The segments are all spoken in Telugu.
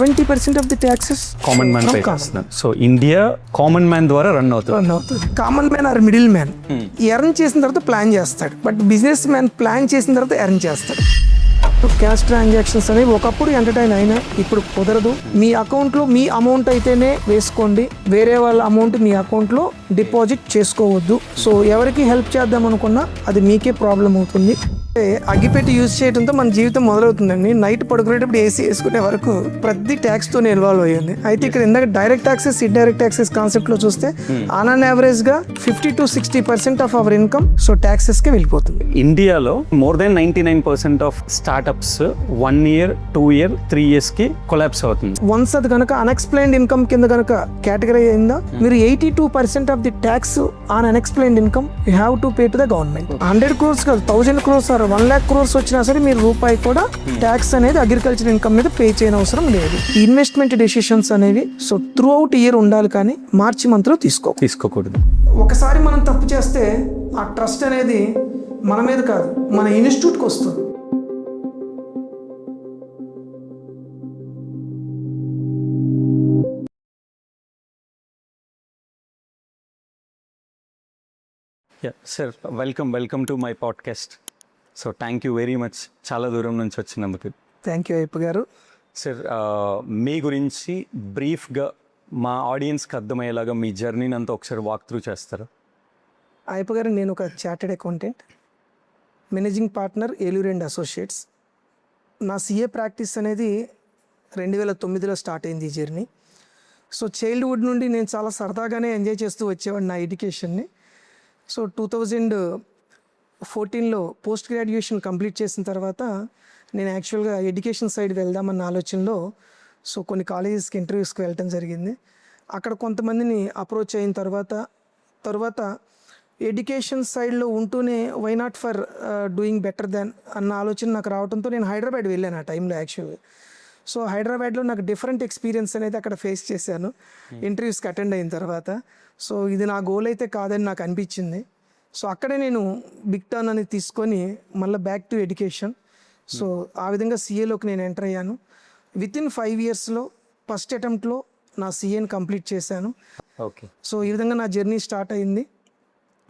70% of the taxes common man pay చేస్తున్నారు. సో ఇండియా కామన్ మ్యాన్ ద్వారా రన్ అవుతుంది. Common man or middle man earn చేసిన తర్వాత ప్లాన్ చేస్తాడు, బట్ బిజినెస్ మ్యాన్ ప్లాన్ చేసిన తర్వాత ఎర్న్ చేస్తాడు. క్యాష్ ట్రాన్సాక్షన్స్ అనేవి ఒకప్పుడు ఎంటర్టైన్ అయినా ఇప్పుడు కుదరదు. మీ అకౌంట్లో మీ అమౌంట్ అయితేనే వేసుకోండి, వేరే వాళ్ళ అమౌంట్ మీ అకౌంట్లో డిపాజిట్ చేసుకోవద్దు. సో ఎవరికి హెల్ప్ చేద్దాం అనుకున్నా అది మీకే ప్రాబ్లం అవుతుంది. అగ్గిపెట్టి యూజ్ చేయడంతో మన జీవితం మొదలవుతుందండి. నైట్ పడుకునేటప్పుడు ఏసీ వేసుకునే వరకు ప్రతి ట్యాక్స్ తో ఇన్వాల్వ్ అయ్యింది. అయితే ఇక్కడ ఇందాక direct taxes, indirect taxes concept లో చూస్తే ఆన్ అన్ యావరేజ్ గా 50 to 60% of our income so taxes కి వెళ్ళిపోతుంది. ఇండియాలో more than 99% of startups 1 year, 2 year, 3 years కి కొలాప్స్ అవుతుంది. వన్స్ అది కనుక అన్ఎక్స్ప్లెయిన్డ్ ఇన్కమ్ కింద కనుక కేటగిరీ అయిందా, మీరు 82% of the tax on unexplained income you have to pay to the government. 100 crores కాదు, 1000 crores 1 lakh crores వచ్చినా సరే మీరు రూపాయి కూడా ట్యాక్స్ అనేది అగ్రికల్చర్ ఇన్కమ్ మీద పే చేయని అవసరం లేదు. ఇన్వెస్ట్మెంట్ డెసిషన్స్ అనేవి సో త్రూ అవుట్ ఇయర్ ఉండాలి, కానీ మార్చి మంత్ లో తీసుకోకూడదు. ఒకసారి మనం తప్పు చేస్తే ఆ ట్రస్ట్ అనేది మన మీద కాదు, మన ఇన్స్టిట్యూట్కి వస్తుంది. Sir welcome to my podcast. So thank you very much, చాలా దూరం నుంచి వచ్చినందుకు. Thank you Ayyappa garu. Sir మీ గురించి బ్రీఫ్గా మా ఆడియన్స్కి అర్థమయ్యేలాగా మీ జర్నీని అంతా ఒకసారి వాక్ త్రూ చేస్తారా? అయ్యప్ప గారు, నేను ఒక chartered accountant, managing partner Eluru and associates. నా సిఏ ప్రాక్టీస్ అనేది 2009లో స్టార్ట్ అయింది ఈ జర్నీ. సో చైల్డ్హుడ్ నుండి నేను చాలా సరదాగానే ఎంజాయ్ చేస్తూ వచ్చేవాడిని నా ఎడ్యుకేషన్ని. సో 2014లో పోస్ట్ గ్రాడ్యుయేషన్ కంప్లీట్ చేసిన తర్వాత నేను యాక్చువల్గా ఎడ్యుకేషన్ సైడ్ వెళ్దామన్న ఆలోచనలో సో కొన్ని కాలేజెస్కి ఇంటర్వ్యూస్కి వెళ్ళటం జరిగింది. అక్కడ కొంతమందిని అప్రోచ్ అయిన తర్వాత ఎడ్యుకేషన్ సైడ్లో ఉంటూనే why not for doing better than అన్న ఆలోచన నాకు రావడంతో నేను హైదరాబాద్ వెళ్ళాను ఆ టైంలో యాక్చువల్గా. సో హైదరాబాద్లో నాకు డిఫరెంట్ ఎక్స్పీరియన్స్ అనేది అక్కడ ఫేస్ చేశాను ఇంటర్వ్యూస్కి అటెండ్ అయిన తర్వాత. సో ఇది నా గోల్ అయితే కాదని నాకు అనిపించింది. సో అక్కడే నేను బిగ్ టర్న్ అనేది తీసుకొని మళ్ళీ బ్యాక్ టు ఎడ్యుకేషన్. సో ఆ విధంగా సిఏలోకి నేను ఎంటర్ అయ్యాను. వితిన్ 5 yearsలో ఫస్ట్ అటెంప్ట్లో నా సిఏని కంప్లీట్ చేశాను. ఓకే. సో ఈ విధంగా నా జర్నీ స్టార్ట్ అయింది.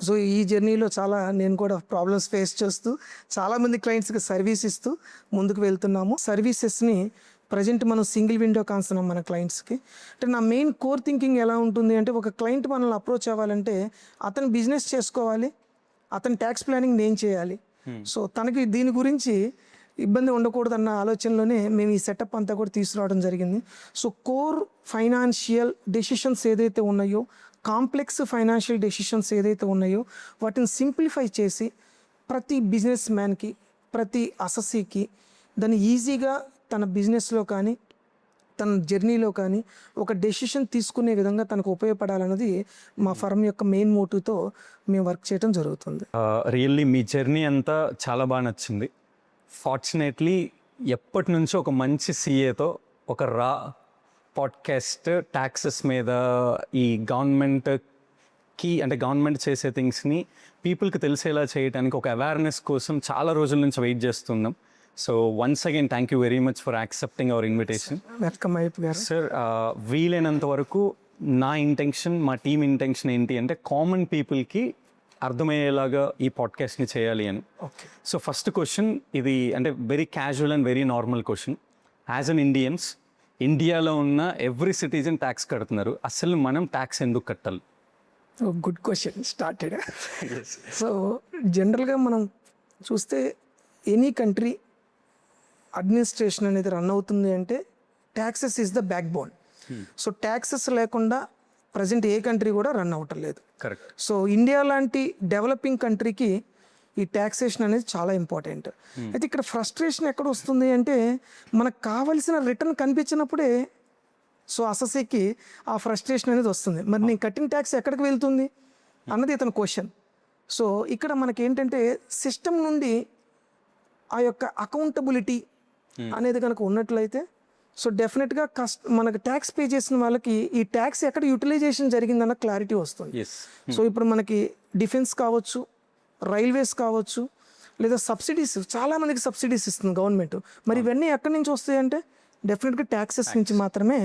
సో ఈ జర్నీలో చాలా నేను కూడా ప్రాబ్లమ్స్ ఫేస్ చేస్తూ చాలామంది క్లయింట్స్కి సర్వీస్ ఇస్తూ ముందుకు వెళ్తున్నాము. సర్వీసెస్ని ప్రజెంట్ మనం సింగిల్ విండో కాన్సెప్ట్ మన క్లయింట్స్కి. అంటే నా మెయిన్ కోర్ థింకింగ్ ఎలా ఉంటుంది అంటే, ఒక క్లయింట్ మనల్ని అప్రోచ్ అవ్వాలంటే అతను బిజినెస్ చేసుకోవాలి, అతని ట్యాక్స్ ప్లానింగ్ నేను చేయాలి. సో తనకి దీని గురించి ఇబ్బంది ఉండకూడదు అన్న ఆలోచనలోనే మేము ఈ సెటప్ అంతా కూడా తీసుకురావడం జరిగింది. సో కోర్ ఫైనాన్షియల్ డెసిషన్స్ ఏదైతే ఉన్నాయో, కాంప్లెక్స్ ఫైనాన్షియల్ డెసిషన్స్ ఏదైతే ఉన్నాయో వాటిని సింప్లిఫై చేసి ప్రతి బిజినెస్ మ్యాన్కి, ప్రతి అసెస్సీకి దాన్ని ఈజీగా తన బిజినెస్లో కానీ తన జర్నీలో కానీ ఒక డెసిషన్ తీసుకునే విధంగా తనకు ఉపయోగపడాలన్నది మా ఫర్మ్ యొక్క మెయిన్ మోటివ్తో మేము వర్క్ చేయడం జరుగుతుంది. రియల్లీ మీ జర్నీ అంతా చాలా బాగా నచ్చింది. ఫార్చునేట్లీ ఎప్పటి నుంచో ఒక మంచి సిఏతో ఒక పాడ్కాస్ట్ ట్యాక్సెస్ మీద ఈ గవర్నమెంట్ చేసే థింగ్స్ని పీపుల్కి తెలిసేలా చేయడానికి ఒక అవేర్నెస్ కోసం చాలా రోజుల నుంచి వెయిట్ చేస్తున్నాం. So once again thank you very much for accepting hour invitation. Welcome Ayyappa garu. Sir వీలైనంత వరకు నా ఇంటెన్షన్, మా టీమ్ ఇంటెన్షన్ ఏంటి అంటే కామన్ పీపుల్కి అర్థమయ్యేలాగా ఈ పాడ్కాస్ట్ని చేయాలి అని. ఓకే. సో ఫస్ట్ క్వశ్చన్ ఇది అంటే very casual and very normal question. As an Indians, ఇండియాలో ఉన్న ఎవ్రీ సిటిజన్ ట్యాక్స్ కడుతున్నారు, అసలు మనం ట్యాక్స్ ఎందుకు కట్టాలి? Good question started. సో జనరల్గా మనం చూస్తే ఎనీ కంట్రీ అడ్మినిస్ట్రేషన్ అనేది రన్ అవుతుంది అంటే taxes is the back bone. So taxes లేకుండా ప్రజెంట్ ఏ కంట్రీ కూడా రన్ అవటం లేదు. కరెక్ట్. సో ఇండియా లాంటి డెవలపింగ్ కంట్రీకి ఈ ట్యాక్సేషన్ అనేది చాలా ఇంపార్టెంట్. అయితే ఇక్కడ ఫ్రస్ట్రేషన్ ఎక్కడ వస్తుంది అంటే, మనకు కావలసిన రిటర్న్ కనిపించినప్పుడే సో అసెస్సీకి ఆ ఫ్రస్ట్రేషన్ అనేది వస్తుంది. మరి నేను కట్టిన ట్యాక్స్ ఎక్కడికి వెళ్తుంది అన్నది ఇతని క్వశ్చన్. సో ఇక్కడ మనకేంటంటే సిస్టమ్ నుండి ఆ యొక్క అకౌంటబిలిటీ అనేది కనుక ఉన్నట్లయితే సో డెఫినెట్గా మనకు ట్యాక్స్ పే చేసిన వాళ్ళకి ఈ ట్యాక్స్ ఎక్కడ యూటిలైజేషన్ జరిగిందన్న క్లారిటీ వస్తుంది. సో ఇప్పుడు మనకి డిఫెన్స్ కావచ్చు, రైల్వేస్ కావచ్చు, లేదా సబ్సిడీస్, చాలామందికి సబ్సిడీస్ ఇస్తుంది గవర్నమెంట్. మరి ఇవన్నీ ఎక్కడి నుంచి వస్తాయంటే డెఫినెట్గా ట్యాక్సెస్ నుంచి మాత్రమే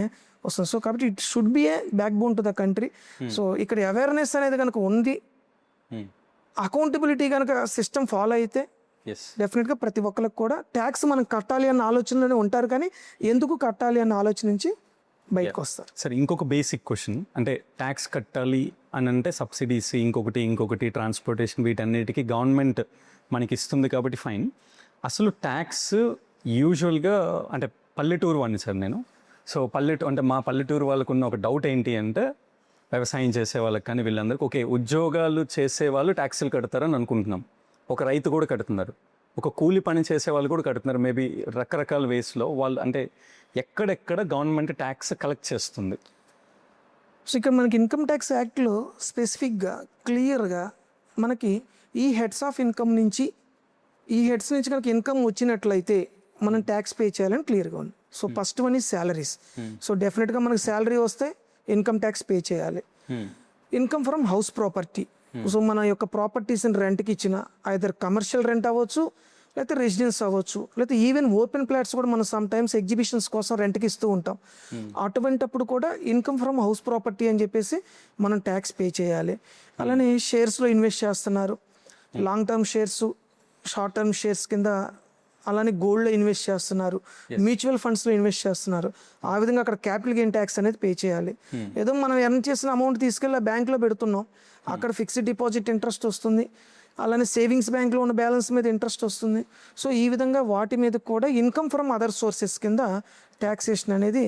వస్తుంది. సో కాబట్టి it should be A back bone to the country. So ఇక్కడ అవేర్నెస్ అనేది కనుక ఉంది, అకౌంటబిలిటీ కనుక సిస్టమ్ ఫాలో అయితే ఎస్ డెఫినెట్గా ప్రతి ఒక్కరికి కూడా ట్యాక్స్ మనం కట్టాలి అన్న ఆలోచనలోనే ఉంటారు, కానీ ఎందుకు కట్టాలి అన్న ఆలోచన నుంచి బయటకు వస్తారు. సరే, ఇంకొక బేసిక్ క్వశ్చన్, అంటే ట్యాక్స్ కట్టాలి అని అంటే సబ్సిడీస్ ఇంకొకటి ట్రాన్స్పోర్టేషన్ వీటన్నిటికీ గవర్నమెంట్ మనకి ఇస్తుంది కాబట్టి ఫైన్. అసలు ట్యాక్స్ యూజువల్గా అంటే పల్లెటూరు వాడిని సార్ నేను. సో అంటే మా పల్లెటూరు వాళ్ళకు ఉన్న ఒక డౌట్ ఏంటి అంటే, వ్యవసాయం చేసే వాళ్ళకి కానీ వీళ్ళందరికీ ఓకే, ఉద్యోగాలు చేసే వాళ్ళు ట్యాక్సులు కడతారని అనుకుంటున్నాం. ఒక రైతు కూడా కడుతున్నారు, ఒక కూలి పని చేసే వాళ్ళు కూడా కడుతున్నారు. మేబీ రకరకాల వేస్లో వాళ్ళు, అంటే ఎక్కడెక్కడ గవర్నమెంట్ ట్యాక్స్ కలెక్ట్ చేస్తుంది? సో ఇక్కడ మనకి ఇన్కమ్ ట్యాక్స్ యాక్ట్లో స్పెసిఫిక్గా క్లియర్గా మనకి ఈ హెడ్స్ ఆఫ్ ఇన్కమ్ నుంచి, ఈ హెడ్స్ నుంచి కనుక ఇన్కమ్ వచ్చినట్లయితే మనం ట్యాక్స్ పే చేయాలని క్లియర్గా ఉంది. So first one is salaries. So డెఫినెట్గా మనకి శాలరీ వస్తే ఇన్కమ్ ట్యాక్స్ పే చేయాలి. Income from house property, so మన యొక్క ప్రాపర్టీస్ని రెంట్కి ఇచ్చిన, ఐదర్ కమర్షియల్ రెంట్ అవ్వచ్చు, లేకపోతే రెసిడెన్స్ అవ్వచ్చు, లేకపోతే ఈవెన్ ఓపెన్ ప్లాట్స్ కూడా మనం సమ్ టైమ్స్ ఎగ్జిబిషన్స్ కోసం రెంట్కి ఇస్తూ ఉంటాం. అటువంటప్పుడు కూడా ఇన్కమ్ ఫ్రమ్ హౌస్ ప్రాపర్టీ అని చెప్పేసి మనం ట్యాక్స్ పే చేయాలి. అలానే షేర్స్లో ఇన్వెస్ట్ చేస్తున్నారు, long term shares, short term shares కింద, అలానే గోల్డ్లో ఇన్వెస్ట్ చేస్తున్నారు, మ్యూచువల్ ఫండ్స్లో ఇన్వెస్ట్ చేస్తున్నారు. ఆ విధంగా అక్కడ క్యాపిటల్ గెయిన్ ట్యాక్స్ అనేది పే చేయాలి. ఏదో మనం ఎర్న్ చేసిన అమౌంట్ తీసుకెళ్ళి బ్యాంక్లో పెడుతున్నాం, అక్కడ ఫిక్స్డ్ డిపాజిట్ ఇంట్రెస్ట్ వస్తుంది, అలానే సేవింగ్స్ బ్యాంక్లో ఉన్న బ్యాలెన్స్ మీద ఇంట్రెస్ట్ వస్తుంది. సో ఈ విధంగా వాటి మీద కూడా ఇన్కమ్ ఫ్రమ్ అదర్ సోర్సెస్ కింద ట్యాక్సేషన్ అనేది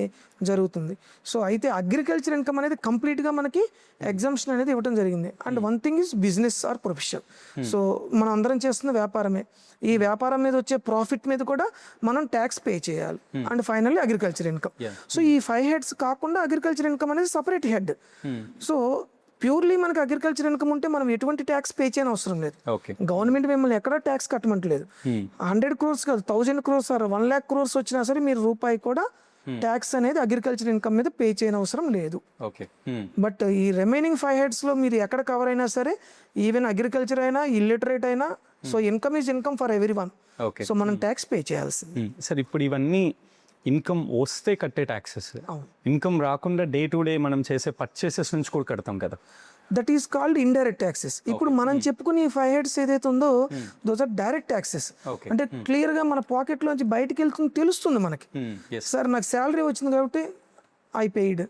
జరుగుతుంది. సో అయితే అగ్రికల్చర్ ఇన్కమ్ అనేది కంప్లీట్గా మనకి ఎగ్జామ్షన్ అనేది ఇవ్వడం జరిగింది. And one thing is business are profession. So మనం అందరం చేస్తున్న వ్యాపారమే, ఈ వ్యాపారం మీద వచ్చే ప్రాఫిట్ మీద కూడా మనం ట్యాక్స్ పే చేయాలి. And finally agriculture income. So ఈ 5 హెడ్స్ కాకుండా అగ్రికల్చర్ ఇన్కమ్ అనేది సపరేట్ హెడ్. సో ప్యూర్లీ మనకి అగ్రికల్చర్ ఇన్కమ్ ఉంటే మనం ఎటువంటి ట్యాక్స్ పే చేయని అవసరం లేదు. గవర్నమెంట్ మిమ్మల్ని ఎక్కడ ట్యాక్స్ కట్టమంటలేదు. 100 crores కాదు, 1000 crores ఆర్ 1 lakh crores వచ్చినా సరే మీరు రూపాయి కూడా ట్యాక్స్ అనేది అగ్రికల్చర్ ఇన్కమ్ మీద పే చేయని అవసరం లేదు. బట్ ఈ రిమైనింగ్ 5 హెడ్స్లో మీరు ఎక్కడ కవర్ అయినా సరే, ఈవెన్ అగ్రికల్చర్ అయినా, ఇల్లిటరేట్ అయినా, so income is income for every one. So మనం ట్యాక్స్ పే చేయాల్సింది. సార్, ఇప్పుడు ఇవన్నీ ఇన్కమ్ వస్తే కట్టే ట్యాక్సెస్, ఇన్కమ్ రాకుండా డే టు డే మనం చేసే పర్చేసెస్ నుంచి కూడా కడతాం కదా, that is called indirect taxes. ఇప్పుడు మనం చెప్పుకునే 5 హెడ్స్ ఏదైతే ఉందో దోస్ ఆర్ డైరెక్ట్ ట్యాక్సెస్. అంటే క్లియర్గా మన పాకెట్లోంచి బయటకు వెళ్తుంది, తెలుస్తుంది మనకి. సార్ నాకు శాలరీ వచ్చింది కాబట్టి ఐ పెయిడ్,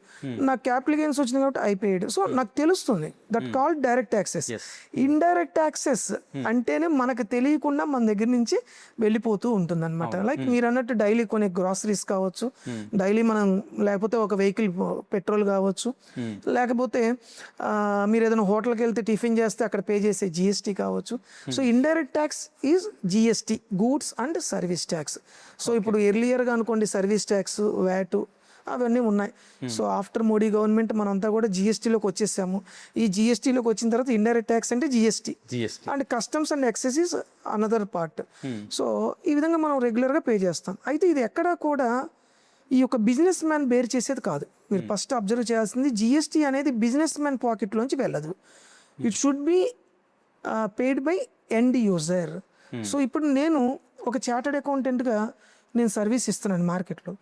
నాకు క్యాపిటల్ గెయిన్స్ వచ్చింది కాబట్టి ఐ పెయిడ్. సో నాకు తెలుస్తుంది, that called direct taxes. Indirect taxes అంటేనే మనకు తెలియకుండా మన దగ్గర నుంచి వెళ్ళిపోతూ ఉంటుంది అనమాట. లైక్ మీరు అన్నట్టు డైలీ కొనే గ్రాసరీస్ కావచ్చు, డైలీ మనం, లేకపోతే ఒక వెహికల్ పెట్రోల్ కావచ్చు, లేకపోతే మీరు ఏదైనా హోటల్కి వెళ్తే టిఫిన్ చేస్తే అక్కడ పే చేసే జిఎస్టీ కావచ్చు. So indirect tax is GST, goods and service tax. So ఇప్పుడు ఎర్లియర్గా అనుకోండి సర్వీస్ ట్యాక్స్, వ్యాట్ అవన్నీ ఉన్నాయి. సో ఆఫ్టర్ మోడీ గవర్నమెంట్ మనంతా కూడా జిఎస్టీలోకి వచ్చేసాము. ఈ జిఎస్టీలోకి వచ్చిన తర్వాత ఇండైరెక్ట్ ట్యాక్స్ అంటే GST, and customs and excise is another part. So ఈ విధంగా మనం రెగ్యులర్గా పే చేస్తాం. అయితే ఇది ఎక్కడా కూడా ఈ యొక్క బిజినెస్ మ్యాన్ బేర్ చేసేది కాదు. మీరు ఫస్ట్ అబ్జర్వ్ చేయాల్సింది, జిఎస్టీ అనేది బిజినెస్ మ్యాన్ పాకెట్లోంచి వెళ్ళదు. It should be paid by end user. So ఇప్పుడు నేను ఒక చార్టర్డ్ అకౌంటెంట్గా నేను సర్వీస్ ఇస్తున్నాను మార్కెట్లో.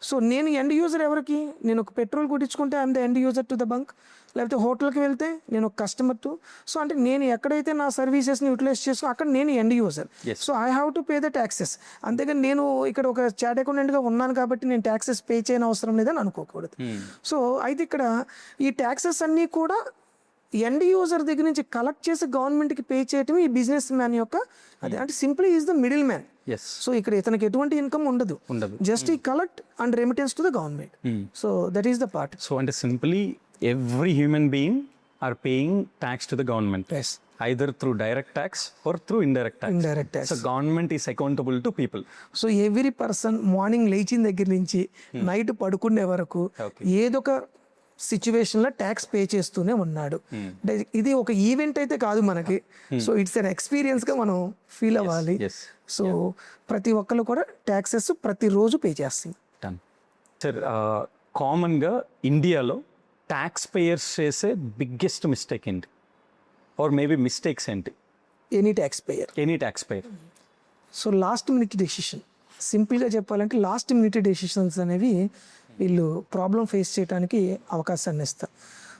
సో నేను ఎండ్ యూజర్ ఎవరికి? నేను ఒక పెట్రోల్ కొట్టించుకుంటే I'm the end user to the bunk, లేకపోతే హోటల్కి వెళ్తే నేను ఒక కస్టమర్ టు. సో అంటే నేను ఎక్కడైతే నా సర్వీసెస్ని యూటిలైజ్ చేసుకో అక్కడ నేను end user. So I have to pay the taxes. అంతేగాని నేను ఇక్కడ ఒక చార్ట్ అకౌంటెంట్గా ఉన్నాను కాబట్టి నేను ట్యాక్సెస్ పే చేయని అవసరం లేదని అనుకోకూడదు. సో అయితే ఇక్కడ ఈ ట్యాక్సెస్ అన్నీ కూడా ఎండ్ యూజర్ దగ్గర నుంచి కలెక్ట్ చేసి గవర్నమెంట్కి పే చేయటం ఈ బిజినెస్ మ్యాన్ యొక్క అదే. అంటే simply is the middle man. So ఇక్కడ ఇతనికి ఎటువంటి ఇన్కమ్ ఉండదు, జస్ట్ ఈ collect and remittance to the government. So that is the part. So అంటే simply every human being are paying tax to the government, either through direct tax or through indirect tax. So government is accountable to people. So every person morning లేచిన దగ్గర నుంచి నైట్ పడుకునే వరకు ఏదో ఒక సిచ్యువేషన్లో ట్యాక్స్ పే చేస్తూనే ఉన్నాడు. ఇది ఒక ఈవెంట్ అయితే కాదు మనకి. సో ఇట్స్ అన్ ఎక్స్పీరియన్స్గా మనం ఫీల్ అవ్వాలి. సో ప్రతి ఒక్కరు కూడా ట్యాక్సెస్ ప్రతిరోజు పే చేస్తుంది. సార్, కామన్గా ఇండియాలో ట్యాక్స్ పేయర్స్ చేసే బిగ్గెస్ట్ మిస్టేక్ ఏంటి, ఆర్ మేబీ మిస్టేక్స్ ఏంటి? Any tax payer. So last minute decision. సింపుల్గా చెప్పాలంటే లాస్ట్ మినిట్ డెసిషన్స్ అనేవి వీళ్ళు ప్రాబ్లం ఫేస్ చేయడానికి అవకాశాన్ని ఇస్తారు.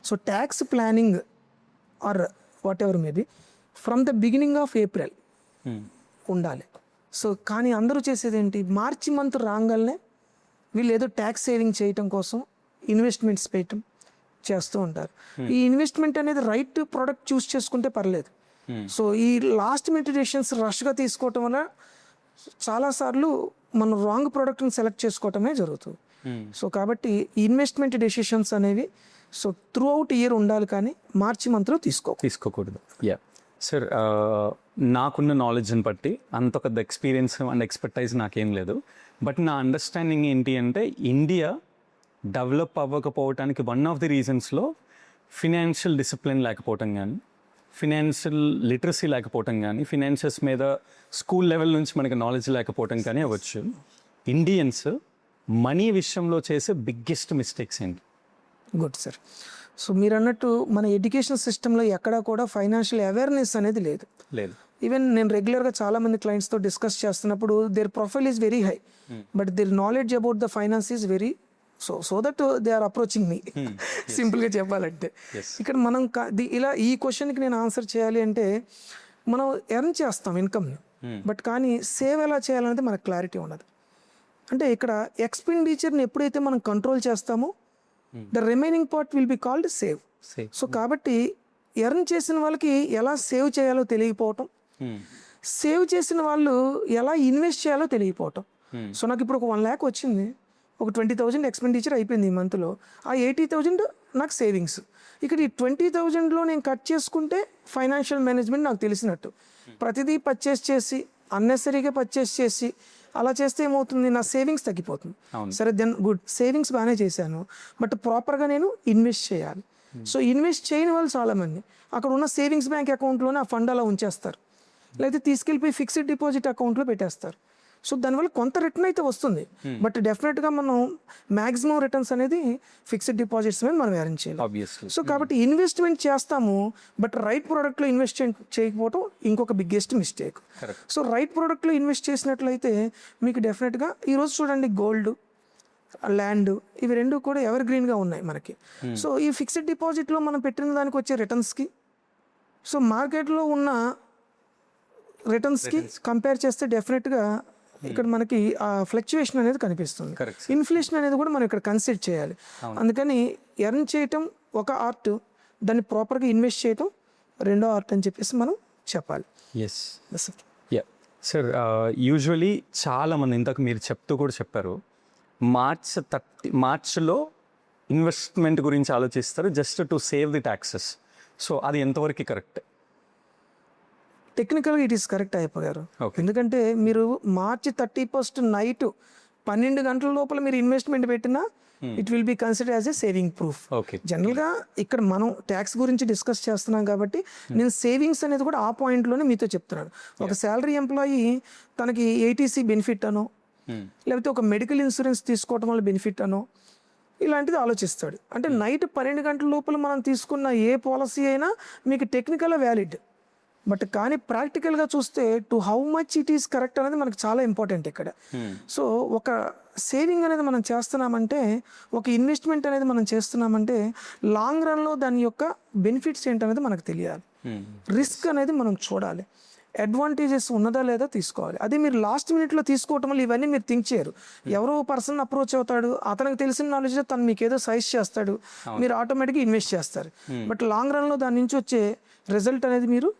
So tax planning are what ever maybe from the beginning of April ఉండాలి. సో కానీ అందరూ చేసేది ఏంటి, మార్చి మంత్ రాగానే వీళ్ళు ఏదో ట్యాక్స్ సేవింగ్ చేయటం కోసం ఇన్వెస్ట్మెంట్స్ చేయటం చేస్తూ ఉంటారు. ఈ ఇన్వెస్ట్మెంట్ అనేది రైట్ ప్రోడక్ట్ చూస్ చేసుకుంటే పర్లేదు. సో ఈ లాస్ట్ మినిట్ డెసిషన్స్ రష్గా తీసుకోవటం వల్ల చాలాసార్లు మనం రాంగ్ ప్రోడక్ట్ని సెలెక్ట్ చేసుకోవటమే జరుగుతుంది. సో కాబట్టి ఇన్వెస్ట్మెంట్ డెసిషన్స్ అనేవి సో త్రూ అవుట్ ఇయర్ ఉండాలి, కానీ మార్చి మంత్లో తీసుకోకూడదు. యా సార్, నాకున్న నాలెడ్జ్ని బట్టి అంత పెద్ద ఎక్స్పీరియన్స్ అండ్ ఎక్స్పర్టైజ్ నాకేం లేదు. బట్ నా అండర్స్టాండింగ్ ఏంటి అంటే ఇండియా డెవలప్ అవ్వకపోవటానికి వన్ ఆఫ్ ది రీజన్స్లో ఫినాన్షియల్ డిసిప్లిన్ లేకపోవటం కానీ, ఫినాన్షియల్ లిటరసీ లేకపోవటం కానీ, ఫినాన్షియల్స్ మీద స్కూల్ లెవెల్ నుంచి మనకి నాలెడ్జ్ లేకపోవటం కానీ అవ్వచ్చు. ఇండియన్స్ మనీ విషయంలో చేసే బిగ్గెస్ట్ మిస్టేక్స్ ఏంటి? Good sir. సో మీరు అన్నట్టు మన ఎడ్యుకేషన్ సిస్టంలో ఎక్కడా కూడా ఫైనాన్షియల్ అవేర్నెస్ అనేది లేదు. ఈవెన్ నేను రెగ్యులర్గా చాలామంది క్లయింట్స్తో డిస్కస్ చేస్తున్నప్పుడు their profile is very high, but their knowledge about the finance is very so that they are approaching me. సింపుల్గా చెప్పాలంటే ఇక్కడ మనం ఇలా ఈ క్వశ్చన్కి నేను ఆన్సర్ చేయాలి అంటే మనం ఎర్న్ చేస్తాం ఇన్కమ్ని, బట్ కానీ సేవ్ ఎలా చేయాలనేది మనకు క్లారిటీ ఉండదు. అంటే ఇక్కడ ఎక్స్పెండిచర్ని ఎప్పుడైతే మనం కంట్రోల్ చేస్తామో the remaining part will be called save. So కాబట్టి ఎర్న్ చేసిన వాళ్ళకి ఎలా సేవ్ చేయాలో తెలియకపోవటం, సేవ్ చేసిన వాళ్ళు ఎలా ఇన్వెస్ట్ చేయాలో తెలియకపోవటం. సో నాకు ఇప్పుడు ఒక 1 lakh వచ్చింది, ఒక 20,000 ఎక్స్పెండిచర్ అయిపోయింది ఈ మంత్లో, ఆ 80,000 నాకు సేవింగ్స్. ఇక్కడ ఈ 20,000లో నేను కట్ చేసుకుంటే ఫైనాన్షియల్ మేనేజ్మెంట్ నాకు తెలిసినట్టు. ప్రతిదీ పర్చేస్ చేసి అన్నెసరీగా పర్చేస్ చేసి అలా చేస్తే ఏమవుతుంది, నా సేవింగ్స్ తగ్గిపోతుంది. సరే దెన్ గుడ్, సేవింగ్స్ బాగానే చేశాను, బట్ ప్రాపర్గా నేను ఇన్వెస్ట్ చేయాలి. సో ఇన్వెస్ట్ చేయని వాళ్ళు చాలామంది అక్కడ ఉన్న సేవింగ్స్ బ్యాంక్ అకౌంట్లోనే ఆ ఫండ్ అలా ఉంచేస్తారు, లేకపోతే తీసుకెళ్ళిపోయి ఫిక్స్డ్ డిపాజిట్ అకౌంట్లో పెట్టేస్తారు. సో దానివల్ల కొంత రిటర్న్ అయితే వస్తుంది, బట్ డెఫినెట్గా మనం మ్యాక్సిమం రిటర్న్స్ అనేది ఫిక్స్డ్ డిపాజిట్స్ మీద మనం ఎర్న్ చేయాలి. సో కాబట్టి ఇన్వెస్ట్మెంట్ చేస్తాము, బట్ రైట్ ప్రోడక్ట్లో ఇన్వెస్ట్ చేయకపోవడం ఇంకొక బిగ్గెస్ట్ మిస్టేక్. సో రైట్ ప్రోడక్ట్లో ఇన్వెస్ట్ చేసినట్లయితే మీకు డెఫినెట్గా ఈరోజు చూడండి గోల్డ్, ల్యాండ్, ఇవి రెండు కూడా ఎవర్ గ్రీన్గా ఉన్నాయి మనకి. సో ఈ ఫిక్స్డ్ డిపాజిట్లో మనం పెట్టిన దానికి వచ్చే రిటర్న్స్కి, సో మార్కెట్లో ఉన్న రిటర్న్స్కి కంపేర్ చేస్తే డెఫినెట్గా ఇక్కడ మనకి ఆ ఫ్లక్చువేషన్ అనేది కనిపిస్తుంది. ఇన్ఫ్లేషన్ అనేది కూడా మనం ఇక్కడ కన్సిడర్ చేయాలి. అందుకని ఎర్న్ చేయటం ఒక ఆర్ట్, దాన్ని ప్రాపర్గా ఇన్వెస్ట్ చేయటం రెండో ఆర్ట్ అని చెప్పేసి మనం చెప్పాలి. సార్, యూజువలీ చాలామంది ఇంతకు మీరు చెప్తూ కూడా చెప్పారు, మార్చ్లో ఇన్వెస్ట్మెంట్ గురించి ఆలోచిస్తారు just to save the taxes. So అది ఎంతవరకు కరెక్ట్? టెక్నికల్గా ఇట్ ఈస్ కరెక్ట్ అయిపోయారు. ఎందుకంటే మీరు మార్చి 31st నైట్ 12 గంటల లోపల మీరు ఇన్వెస్ట్మెంట్ పెట్టినా it will be consider as a saving proof. జనరల్గా ఇక్కడ మనం ట్యాక్స్ గురించి డిస్కస్ చేస్తున్నాం కాబట్టి నేను సేవింగ్స్ అనేది కూడా ఆ పాయింట్లోనే మీతో చెప్తున్నాను. ఒక శాలరీ ఎంప్లాయీ తనకి ఏటీసీ బెనిఫిట్ అనో, లేకపోతే ఒక మెడికల్ ఇన్సూరెన్స్ తీసుకోవటం వల్ల బెనిఫిట్ అనో ఇలాంటిది ఆలోచిస్తాడు. అంటే నైట్ 12 గంటల లోపల మనం తీసుకున్న ఏ పాలసీ అయినా మీకు టెక్నికల్గా వ్యాలిడ్, బట్ కానీ ప్రాక్టికల్గా చూస్తే to how much it is correct అనేది మనకు చాలా ఇంపార్టెంట్ ఇక్కడ. సో ఒక సేవింగ్ అనేది మనం చేస్తున్నామంటే, ఒక ఇన్వెస్ట్మెంట్ అనేది మనం చేస్తున్నామంటే లాంగ్ రన్లో దాని యొక్క బెనిఫిట్స్ ఏంటనేది మనకు తెలియాలి. రిస్క్ అనేది మనం చూడాలి, అడ్వాంటేజెస్ ఉన్నదా లేదా తీసుకోవాలి. అదే మీరు లాస్ట్ మినిట్లో తీసుకోవటం వల్ల ఇవన్నీ మీరు థింక్ చేయరు. ఎవరో పర్సన్ అప్రోచ్ అవుతాడు, అతనికి తెలిసిన నాలెడ్జ్ తను మీకు ఏదో సజెస్ట్ చేస్తాడు, మీరు ఆటోమేటిక్గా ఇన్వెస్ట్ చేస్తారు. బట్ లాంగ్ రన్లో దాని నుంచి వచ్చే రిజల్ట్ అనేది మీరు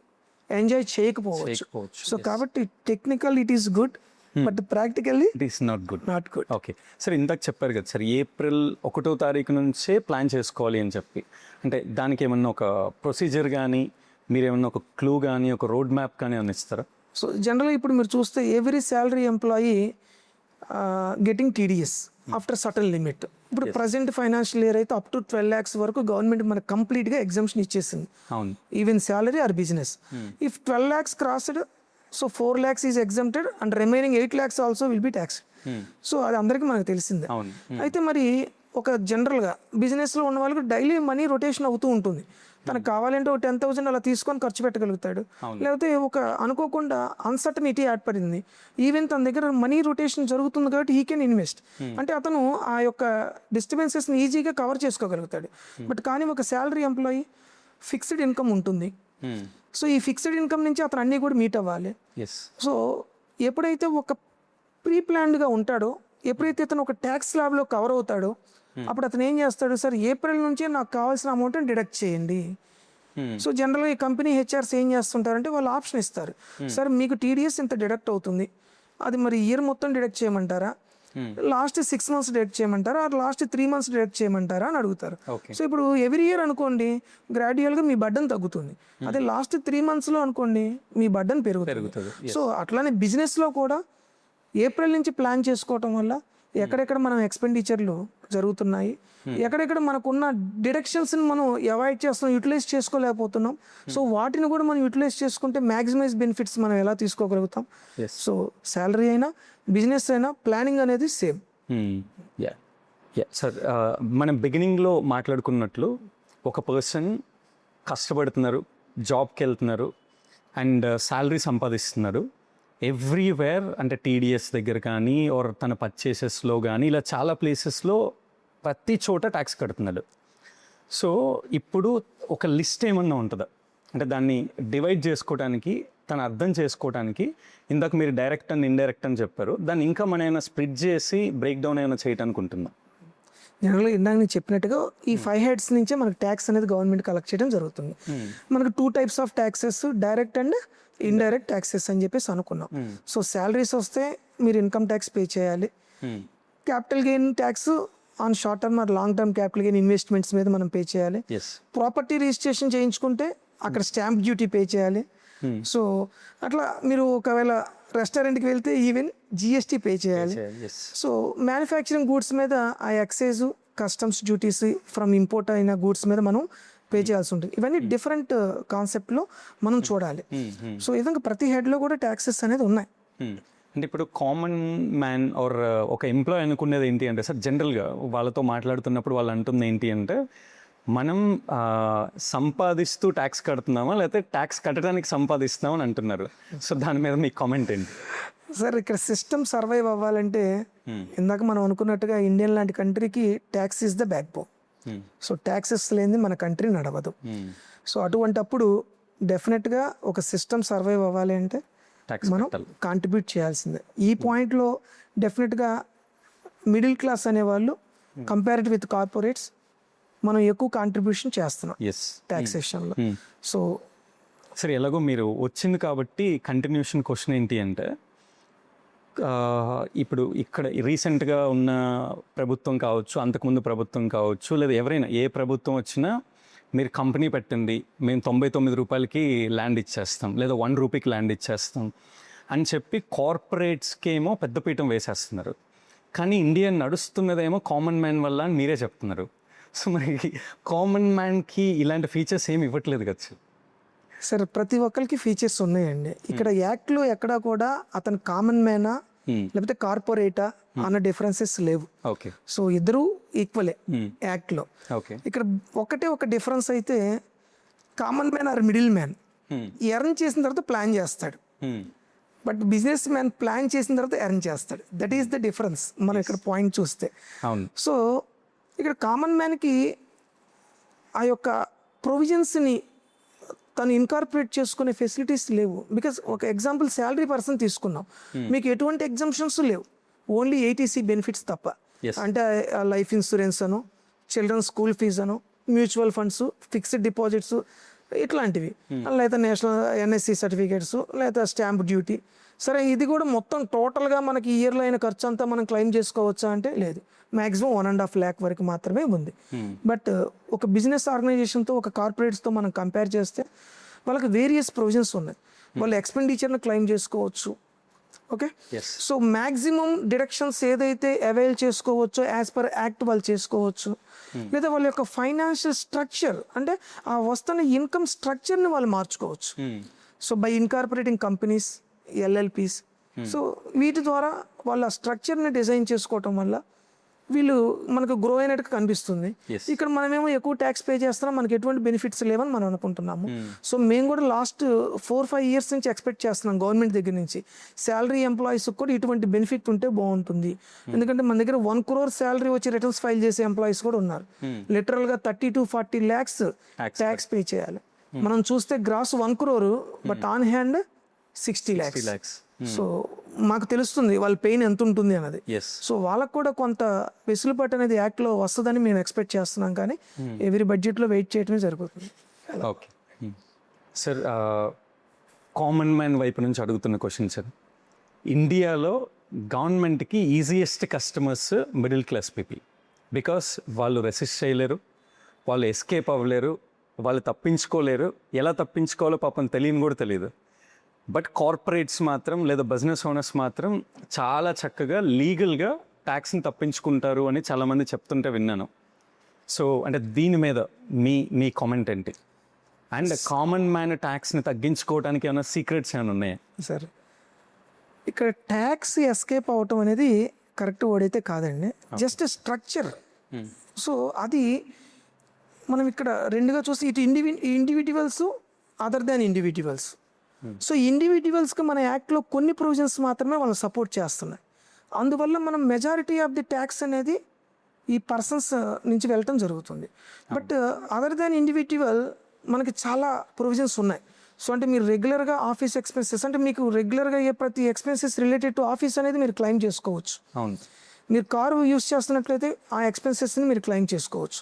ఎంజాయ్ చేయకపోవచ్చు. సో కాబట్టి technical it is good, but practically it is not good. Okay sir, ఇందాక చెప్పారు కదా సార్, ఏప్రిల్ 1వ తారీఖు నుంచే ప్లాన్ చేసుకోవాలి అని చెప్పి, అంటే దానికి ఏమన్నా ఒక ప్రొసీజర్ కానీ మీరు ఏమన్నా ఒక క్లూ కానీ ఒక రోడ్ మ్యాప్ కానీ ఏమన్నా ఇస్తారా? సో జనరల్గా ఇప్పుడు మీరు చూస్తే every salary employee getting TDS after certain limit. ఇప్పుడు ప్రజెంట్ ఫైనాన్షియల్ ఇయర్ అయితే అప్ టు 12 lakhs వరకు గవర్నమెంట్ మనకు కంప్లీట్గా ఎగ్జామ్షన్ ఇచ్చేసింది, even salary or business. If 12 lakhs crossed, so 4 lakhs is exempted and remaining 8 lakhs also will be tax. So అది అందరికీ మనకు తెలిసిందే. అయితే మరి ఒక జనరల్గా బిజినెస్లో ఉన్న వాళ్ళకి డైలీ మనీ రొటేషన్ అవుతూ ఉంటుంది. తనకు కావాలంటే ఒక 10,000 అలా తీసుకొని ఖర్చు పెట్టగలుగుతాడు. లేకపోతే ఒక అనుకోకుండా అన్సర్టనిటీ ఏర్పడింది, ఈవెన్ తన దగ్గర మనీ రొటేషన్ జరుగుతుంది కాబట్టి హీ కెన్ ఇన్వెస్ట్. అంటే అతను ఆ యొక్క డిస్టర్బెన్సెస్ని ఈజీగా కవర్ చేసుకోగలుగుతాడు. బట్ కానీ ఒక శాలరీ ఎంప్లాయీ ఫిక్స్డ్ ఇన్కమ్ ఉంటుంది. సో ఈ ఫిక్స్డ్ ఇన్కమ్ నుంచి అతను అన్నీ కూడా మీట్ అవ్వాలి. సో ఎప్పుడైతే ఒక ప్రీ ప్లాన్డ్గా ఉంటాడో, ఎప్పుడైతే అతను ఒక ట్యాక్స్ స్లాబ్లో కవర్ అవుతాడో, అప్పుడు అతను ఏం చేస్తాడు, సార్ ఏప్రిల్ నుంచే నాకు కావాల్సిన అమౌంట్ని డిడక్ట్ చేయండి. సో జనరల్గా ఈ కంపెనీ హెచ్ఆర్స్ ఏం చేస్తుంటారంటే వాళ్ళు ఆప్షన్ ఇస్తారు, సార్ మీకు టీడీఎస్ ఇంత డిడక్ట్ అవుతుంది, అది మరి ఇయర్ మొత్తం డిడక్ట్ చేయమంటారా, లాస్ట్ 6 months డిడక్ట్ చేయమంటారా, ఆర్ లాస్ట్ 3 months డిడక్ట్ చేయమంటారా అని అడుగుతారు. సో ఇప్పుడు ఎవ్రీ ఇయర్ అనుకోండి గ్రాడ్యువల్గా మీ బర్డన్ తగ్గుతుంది. అదే లాస్ట్ 3 monthsలో అనుకోండి మీ బర్డన్ పెరుగుతుంది. సో అట్లానే బిజినెస్లో కూడా ఏప్రిల్ నుంచి ప్లాన్ చేసుకోవటం వల్ల ఎక్కడెక్కడ మనం ఎక్స్పెండిచర్లు జరుగుతున్నాయి, ఎక్కడెక్కడ మనకున్న డిడక్షన్స్ని మనం అవాయిడ్ చేస్తున్నాం, యూటిలైజ్ చేసుకోలేకపోతున్నాం. సో వాటిని కూడా మనం యూటిలైజ్ చేసుకుంటే మ్యాక్సిమైజ్ బెనిఫిట్స్ మనం ఎలా తీసుకోగలుగుతాం. సో శాలరీ అయినా బిజినెస్ అయినా ప్లానింగ్ అనేది సేమ్. సార్ మనం బిగినింగ్లో మాట్లాడుకున్నట్లు ఒక పర్సన్ కష్టపడుతున్నారు, జాబ్కి వెళ్తున్నారు అండ్ శాలరీ సంపాదిస్తున్నారు ఎవ్రీవేర్, అంటే టీడీఎస్ దగ్గర కానీ ఆర్ తన పర్చేసెస్లో కానీ ఇలా చాలా ప్లేసెస్లో ప్రతి చోట ట్యాక్స్ కడుతున్నాడు. సో ఇప్పుడు ఒక లిస్ట్ ఏమన్నా ఉంటుందా, అంటే దాన్ని డివైడ్ చేసుకోవడానికి, తను అర్థం చేసుకోవడానికి, ఇందాక మీరు డైరెక్ట్ అండ్ ఇండైరెక్ట్ అని చెప్పారు, దాన్ని ఇంకా మనం ఏమైనా స్ప్లిట్ చేసి బ్రేక్ డౌన్ ఏమైనా చేయడానికి ఉంటుందా? జనరల్గా ఇందాక నేను చెప్పినట్టుగా ఈ 5 heads నుంచే మనకు ట్యాక్స్ అనేది గవర్నమెంట్ కలెక్ట్ చేయడం జరుగుతుంది. మనకు 2 types of taxes, direct and indirect taxes అని చెప్పేసి అనుకున్నాం. సో శాలరీస్ వస్తే మీరు ఇన్కమ్ ట్యాక్స్ పే చేయాలి. Capital gain tax on short term or long term capital gain investments మీద మనం పే చేయాలి. ప్రాపర్టీ రిజిస్ట్రేషన్ చేయించుకుంటే అక్కడ స్టాంప్ డ్యూటీ పే చేయాలి. సో అట్లా మీరు ఒకవేళ రెస్టారెంట్కి వెళ్తే ఈవెన్ జిఎస్టీ పే చేయాలి. సో మ్యానుఫ్యాక్చరింగ్ గూడ్స్ మీద ఆ excise, customs duties from import అయిన గూడ్స్ మీద మనం పే చేయాల్సి ఉంటుంది. ఇవన్నీ డిఫరెంట్ కాన్సెప్ట్లో మనం చూడాలి. సో ఈ విధంగా ప్రతి హెడ్లో కూడా ట్యాక్సెస్ అనేది ఉన్నాయి. అంటే ఇప్పుడు కామన్ మ్యాన్ ఆర్ ఒక ఎంప్లాయ్ అనుకునేది ఏంటి అంటే సార్, జనరల్గా వాళ్ళతో మాట్లాడుతున్నప్పుడు వాళ్ళు అంటుంది ఏంటి అంటే, మనం సంపాదిస్తూ ట్యాక్స్ కడుతున్నామా లేకపోతే ట్యాక్స్ కట్టడానికి సంపాదిస్తున్నామని అంటున్నారు. సో దాని మీద మీ కామెంట్ ఏంటి? సార్ ఇక్కడ సిస్టమ్ సర్వైవ్ అవ్వాలంటే ఇందాక మనం అనుకున్నట్టుగా ఇండియన్ లాంటి కంట్రీకి tax is the back bone. So taxes లేనిది మన కంట్రీ నడవదు. సో అటువంటప్పుడు డెఫినెట్గా ఒక సిస్టమ్ సర్వైవ్ అవ్వాలి అంటే మనం కాంట్రిబ్యూట్ చేయాల్సిందే. ఈ పాయింట్లో డెఫినెట్గా మిడిల్ క్లాస్ అనేవాళ్ళు కంపేరిటివ్ విత్ కార్పొరేట్స్ మనం ఎక్కువ కాంట్రిబ్యూషన్ చేస్తున్నాం ట్యాక్సేషన్లో. సో సరే, ఎలాగో మీరు వచ్చింది కాబట్టి కంటిన్యూషన్ క్వశ్చన్ ఏంటి అంటే, ఇప్పుడు ఇక్కడ రీసెంట్గా ఉన్న ప్రభుత్వం కావచ్చు, అంతకుముందు ప్రభుత్వం కావచ్చు, లేదా ఎవరైనా ఏ ప్రభుత్వం వచ్చినా మీరు కంపెనీ పెట్టండి, మేము 99 రూపాయలకి ల్యాండ్ ఇచ్చేస్తాం, లేదా 1 రూపీకి ల్యాండ్ ఇచ్చేస్తాం అని చెప్పి కార్పొరేట్స్కి ఏమో పెద్దపీఠం వేసేస్తున్నారు. కానీ ఇండియా నడుస్తున్నదేమో కామన్ మ్యాన్ వల్ల అని మీరే చెప్తున్నారు. సో మరి కామన్ మ్యాన్కి ఇలాంటి ఫీచర్స్ ఏమి ఇవ్వట్లేదు కదా సార్? ప్రతి ఒక్కరికి ఫీచర్స్ ఉన్నాయండి. ఇక్కడ యాక్ట్లో ఎక్కడా కూడా అతను కామన్ మ్యానా లేకపోతే కార్పొరేటా అన్న డిఫరెన్సెస్ లేవు. సో ఇద్దరు ఈక్వలే యాక్ట్లో. ఇక్కడ ఒకటే ఒక డిఫరెన్స్ అయితే, common man or middle man earn చేసిన తర్వాత ప్లాన్ చేస్తాడు, బట్ బిజినెస్ మ్యాన్ ప్లాన్ చేసిన తర్వాత ఎర్న్ చేస్తాడు. దట్ ఈస్ ద డిఫరెన్స్ మనం ఇక్కడ పాయింట్ చూస్తే. సో ఇక్కడ కామన్ మ్యాన్కి ఆ యొక్క ప్రొవిజన్స్ని తను ఇన్కార్పొరేట్ చేసుకునే ఫెసిలిటీస్ లేవు. బికాస్ ఒక ఎగ్జాంపుల్ శాలరీ పర్సన్ తీసుకున్నాం, మీకు ఎటువంటి ఎగ్జామ్షన్స్ లేవు, ఓన్లీ ఏటీసీ బెనిఫిట్స్ తప్ప. అంటే లైఫ్ ఇన్సూరెన్స్ అను, చిల్డ్రన్ స్కూల్ ఫీజు అను, మ్యూచువల్ ఫండ్స్, ఫిక్స్డ్ డిపాజిట్స్ ఇట్లాంటివి, లేదా నేషనల్ ఎన్ఎస్సి సర్టిఫికేట్స్, లేదా స్టాంప్ డ్యూటీ. సరే, ఇది కూడా మొత్తం టోటల్గా మనకి ఇయర్లో అయిన ఖర్చు అంతా మనం క్లెయిమ్ చేసుకోవచ్చా అంటే లేదు. మ్యాక్సిమం 1.5 lakh వరకు మాత్రమే ఉంది. బట్ ఒక బిజినెస్ ఆర్గనైజేషన్తో, ఒక కార్పొరేట్స్తో మనం కంపేర్ చేస్తే వాళ్ళకి వేరియస్ ప్రొవిజన్స్ ఉన్నాయి. వాళ్ళు ఎక్స్పెండిచర్ని క్లెయిమ్ చేసుకోవచ్చు. ఓకే, సో మ్యాక్సిమం డిడక్షన్స్ ఏదైతే అవైల్ చేసుకోవచ్చో యాజ్ పర్ యాక్ట్ వాళ్ళు చేసుకోవచ్చు. లేదా వాళ్ళ యొక్క ఫైనాన్షియల్ స్ట్రక్చర్, అంటే ఆ వస్తున్న ఇన్కమ్ స్ట్రక్చర్ని వాళ్ళు మార్చుకోవచ్చు. So by incorporating companies, LLPs, so వీటి ద్వారా వాళ్ళ స్ట్రక్చర్ని డిజైన్ చేసుకోవటం వల్ల వీళ్ళు మనకు గ్రో అయినట్టు కనిపిస్తుంది. Yes. ఇక్కడ మనమేమో ఎక్కువ ట్యాక్స్ పే చేస్తున్నాం, మనకి ఎటువంటి బెనిఫిట్స్ లేవని మనం అనుకుంటున్నాము. సో మేము కూడా లాస్ట్ 4-5 ఇయర్స్ నుంచి ఎక్స్పెక్ట్ చేస్తున్నాం గవర్నమెంట్ దగ్గర నుంచి శాలరీ ఎంప్లాయీస్ కూడా ఇటువంటి బెనిఫిట్ ఉంటే బాగుంటుంది. ఎందుకంటే మన దగ్గర 1 crore శాలరీ వచ్చి రిటర్న్స్ ఫైల్ చేసే ఎంప్లాయీస్ కూడా ఉన్నారు. లిటరల్గా 30 to 40 lakhs ట్యాక్స్ పే చేయాలి. మనం చూస్తే gross 1 crore, but on hand 60 lakhs. So మాకు తెలుస్తుంది వాళ్ళ పెయిన్ ఎంత ఉంటుంది అన్నది. ఎస్. సో వాళ్ళకు కూడా కొంత వెసులుబాటు అనేది యాక్ట్లో వస్తుందని మేము ఎక్స్పెక్ట్ చేస్తున్నాం, కానీ ఎవ్రీ బడ్జెట్లో వెయిట్ చేయడమే జరుగుతుంది. ఓకే సార్, కామన్ మ్యాన్ వైపు నుంచి అడుగుతున్న క్వశ్చన్ సార్. ఇండియాలో గవర్నమెంట్కి easiest customers middle class people. Because వాళ్ళు రెసిస్ట్ చేయలేరు, వాళ్ళు ఎస్కేప్ అవ్వలేరు, వాళ్ళు తప్పించుకోలేరు. ఎలా తప్పించుకోవాలో పాపం తెలియని కూడా తెలియదు. బట్ కార్పొరేట్స్ మాత్రం లేదా బిజినెస్ ఓనర్స్ మాత్రం చాలా చక్కగా లీగల్గా ట్యాక్స్ని తప్పించుకుంటారు అని చాలామంది చెప్తుంటే విన్నాను. సో అంటే దీని మీద మీ కామెంట్ ఏంటి? అండ్ కామన్ మ్యాన్ ట్యాక్స్ని తగ్గించుకోవడానికి ఏమైనా సీక్రెట్స్ ఏమైనా ఉన్నాయా? సరే, ఇక్కడ ట్యాక్స్ ఎస్కేప్ అవటం అనేది కరెక్ట్ వర్డ్ అయితే కాదండి, జస్ట్ స్ట్రక్చర్. సో అది మనం ఇక్కడ రెండుగా చూస్తే ఇటు individuals other than individuals. So ఇండివిజువల్స్కి మన యాక్ట్లో కొన్ని ప్రొవిజన్స్ మాత్రమే వాళ్ళని సపోర్ట్ చేస్తున్నాయి. అందువల్ల మనం మెజారిటీ ఆఫ్ ది ట్యాక్స్ అనేది ఈ పర్సన్స్ నుంచి వెళ్ళటం జరుగుతుంది. బట్ అదర్ దాన్ ఇండివిజువల్ మనకి చాలా ప్రొవిజన్స్ ఉన్నాయి. సో అంటే మీరు రెగ్యులర్గా ఆఫీస్ ఎక్స్పెన్సెస్, అంటే మీకు రెగ్యులర్గా అయ్యే ప్రతి ఎక్స్పెన్సెస్ రిలేటెడ్ టు ఆఫీస్ అనేది మీరు క్లెయిమ్ చేసుకోవచ్చు. అవును. మీరు కారు యూస్ చేస్తున్నట్లయితే ఆ ఎక్స్పెన్సెస్ని మీరు క్లెయిమ్ చేసుకోవచ్చు,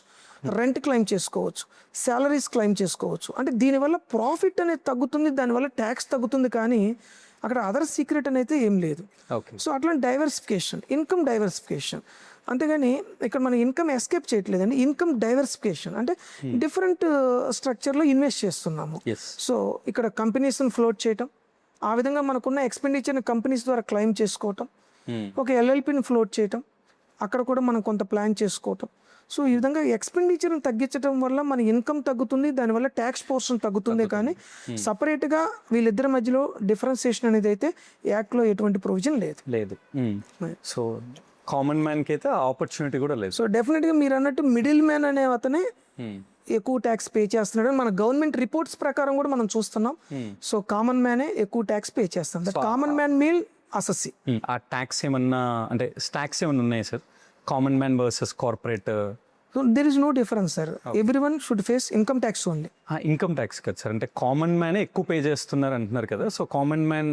రెంట్ క్లెయిమ్ చేసుకోవచ్చు, శాలరీస్ క్లెయిమ్ చేసుకోవచ్చు. అంటే దీనివల్ల ప్రాఫిట్ అనేది తగ్గుతుంది, దానివల్ల ట్యాక్స్ తగ్గుతుంది, కానీ అక్కడ అదర్ సీక్రెట్ అనేది ఏం లేదు. ఓకే. సో అట్లాంటి డైవర్సిఫికేషన్, ఇన్కమ్ డైవర్సిఫికేషన్. అంతేగాని ఇక్కడ మనం ఇన్కమ్ ఎస్కేప్ చేయట్లేదండి, ఇన్కమ్ డైవర్సిఫికేషన్ అంటే డిఫరెంట్ స్ట్రక్చర్లో ఇన్వెస్ట్ చేస్తున్నాము. ఎస్. సో ఇక్కడ కంపెనీస్ని ఫ్లోట్ చేయటం, ఆ విధంగా మనకున్న ఎక్స్పెండిచర్ని కంపెనీస్ ద్వారా క్లెయిమ్ చేసుకోవటం, ఒక ఎల్ఎల్పిని ఫ్లోట్ చేయటం, అక్కడ కూడా మనం కొంత ప్లాన్ చేసుకోవటం. సో ఈ విధంగా ఎక్స్పెండిచర్ని తగ్గించడం వల్ల మన ఇన్కమ్ తగ్గుతుంది, దానివల్ల ట్యాక్స్ పోర్షన్ తగ్గుతుంది, కానీ సపరేట్గా వీళ్ళిద్దరి మధ్యలో డిఫరెన్సియేషన్ అనేది అయితే యాక్ట్లో ఎటువంటి ప్రొవిజన్ లేదు. సో కామన్ మ్యాన్కి అయితే ఆపర్చునిటీ కూడా లేదు. సో డెఫినెట్గా మీరు అన్నట్టు మిడిల్ మ్యాన్ అనే అతనే ఎక్కువ ట్యాక్స్ పే చేస్తున్నాడు. మన గవర్నమెంట్ రిపోర్ట్స్ ప్రకారం కూడా మనం చూస్తున్నాం. సో కామన్ మ్యానే ఎక్కువ ట్యాక్స్ పే చేస్తాం. దట్ కామన్ మ్యాన్ మీల్ అసెస్సీ. ఆ ట్యాక్స్ ఏమన్నా అంటే స్టాక్స్ ఏమన్నా ఉన్నాయి sir? Common man versus corporate. So there is no difference sir, everyone should face income tax only. Income tax కదా సార్, అంటే కామన్ మ్యానే ఎక్కువ పే చేస్తున్నారు అంటున్నారు కదా. సో కామన్ మ్యాన్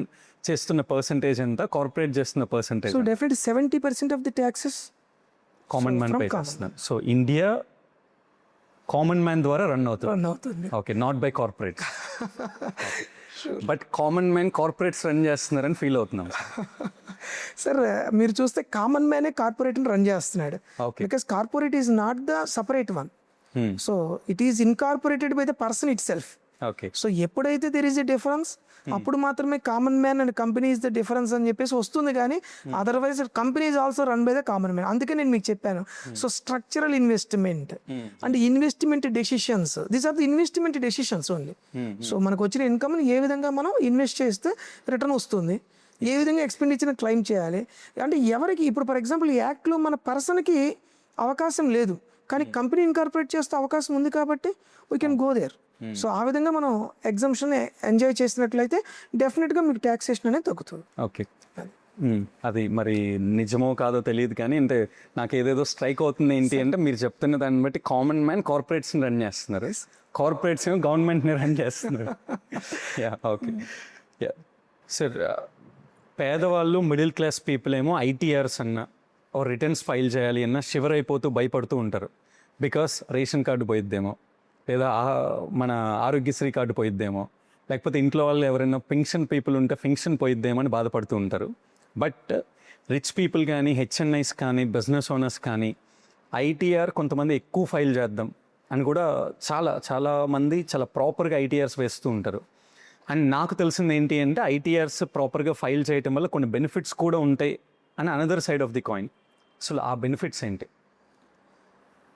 చేస్తున్న పర్సంటేజ్ ఎంత, కార్పొరేట్ చేస్తున్న percentage? So definitely 70% of the taxes common man pay చేస్తున్నారు. సో ఇండియా కామన్ మ్యాన్ ద్వారా రన్ అవుతుంది. Okay, not by corporate. But common man corporates run చేస్తున్నారని ఫీల్ అవుతున్నాం సార్. మీరు చూస్తే కామన్ మ్యానే కార్పొరేట్ని రన్ చేస్తున్నాడు, because corporate is not the separate one. So it is incorporated by the person it self. Okay. So ఎప్పుడైతే దెర్ ఈస్ ఎ డిఫరెన్స్, అప్పుడు మాత్రమే common man and company is the difference అని చెప్పేసి వస్తుంది, కానీ otherwise company is also run by the common man. అందుకే నేను మీకు చెప్పాను. So structural investment and investment decisions, these are the investment decisions only. So మనకు వచ్చిన ఇన్కమ్ని ఏ విధంగా మనం ఇన్వెస్ట్ చేస్తే రిటర్న్ వస్తుంది, ఏ విధంగా ఎక్స్పెండిచర్ని క్లెయిమ్ చేయాలి. అంటే ఎవరికి ఇప్పుడు ఫర్ ఎగ్జాంపుల్ ఈ యాక్ట్లో మన పర్సన్కి అవకాశం లేదు, కానీ కంపెనీ ఇన్కార్పొరేట్ చేస్తే అవకాశం ఉంది, కాబట్టి we can go there. So ఆ విధంగా మనం ఎగ్జామ్షన్ ఎంజాయ్ చేసినట్లయితే డెఫినెట్గా మీకు ట్యాక్సేషన్ అనేది తగ్గుతుంది. ఓకే. అది మరి నిజమో కాదో తెలియదు, కానీ అంటే నాకు ఏదేదో స్ట్రైక్ అవుతుంది. ఏంటి అంటే మీరు చెప్తున్న దాన్ని బట్టి కామన్ మ్యాన్ కార్పొరేట్స్ని రన్ చేస్తున్నారు, కార్పొరేట్స్ ఏమో గవర్నమెంట్ని రన్ చేస్తున్నారు. Yeah, okay. యా సార్, పేదవాళ్ళు మిడిల్ క్లాస్ పీపుల్ ఏమో ఐటీఆర్స్ అన్న ఓ రిటర్న్స్ ఫైల్ చేయాలి అన్న షివర్ అయిపోతూ భయపడుతూ ఉంటారు. బికాస్ రేషన్ కార్డు పోయిద్దేమో, లేదా మన ఆరోగ్యశ్రీ కార్డు పోయిద్దేమో, లేకపోతే ఇంట్లో వాళ్ళు ఎవరైనా పెన్షన్ పీపుల్ ఉంటే పెన్షన్ పోయిద్దేమో అని బాధపడుతూ ఉంటారు. బట్ రిచ్ పీపుల్ కానీ, హెచ్ఎన్ఐస్ కానీ, బిజినెస్ ఓనర్స్ కానీ ఐటీఆర్ కొంతమంది ఎక్కువ ఫైల్ చేద్దాం అని కూడా చాలా మంది చాలా ప్రాపర్గా ఐటీఆర్స్ వేస్తూ ఉంటారు. అండ్ నాకు తెలిసింది ఏంటి అంటే ఐటీఆర్స్ ప్రాపర్గా ఫైల్ చేయటం వల్ల కొన్ని బెనిఫిట్స్ కూడా ఉంటాయి అని another side of the coin. అసలు ఆ బెనిఫిట్స్ ఏంటి?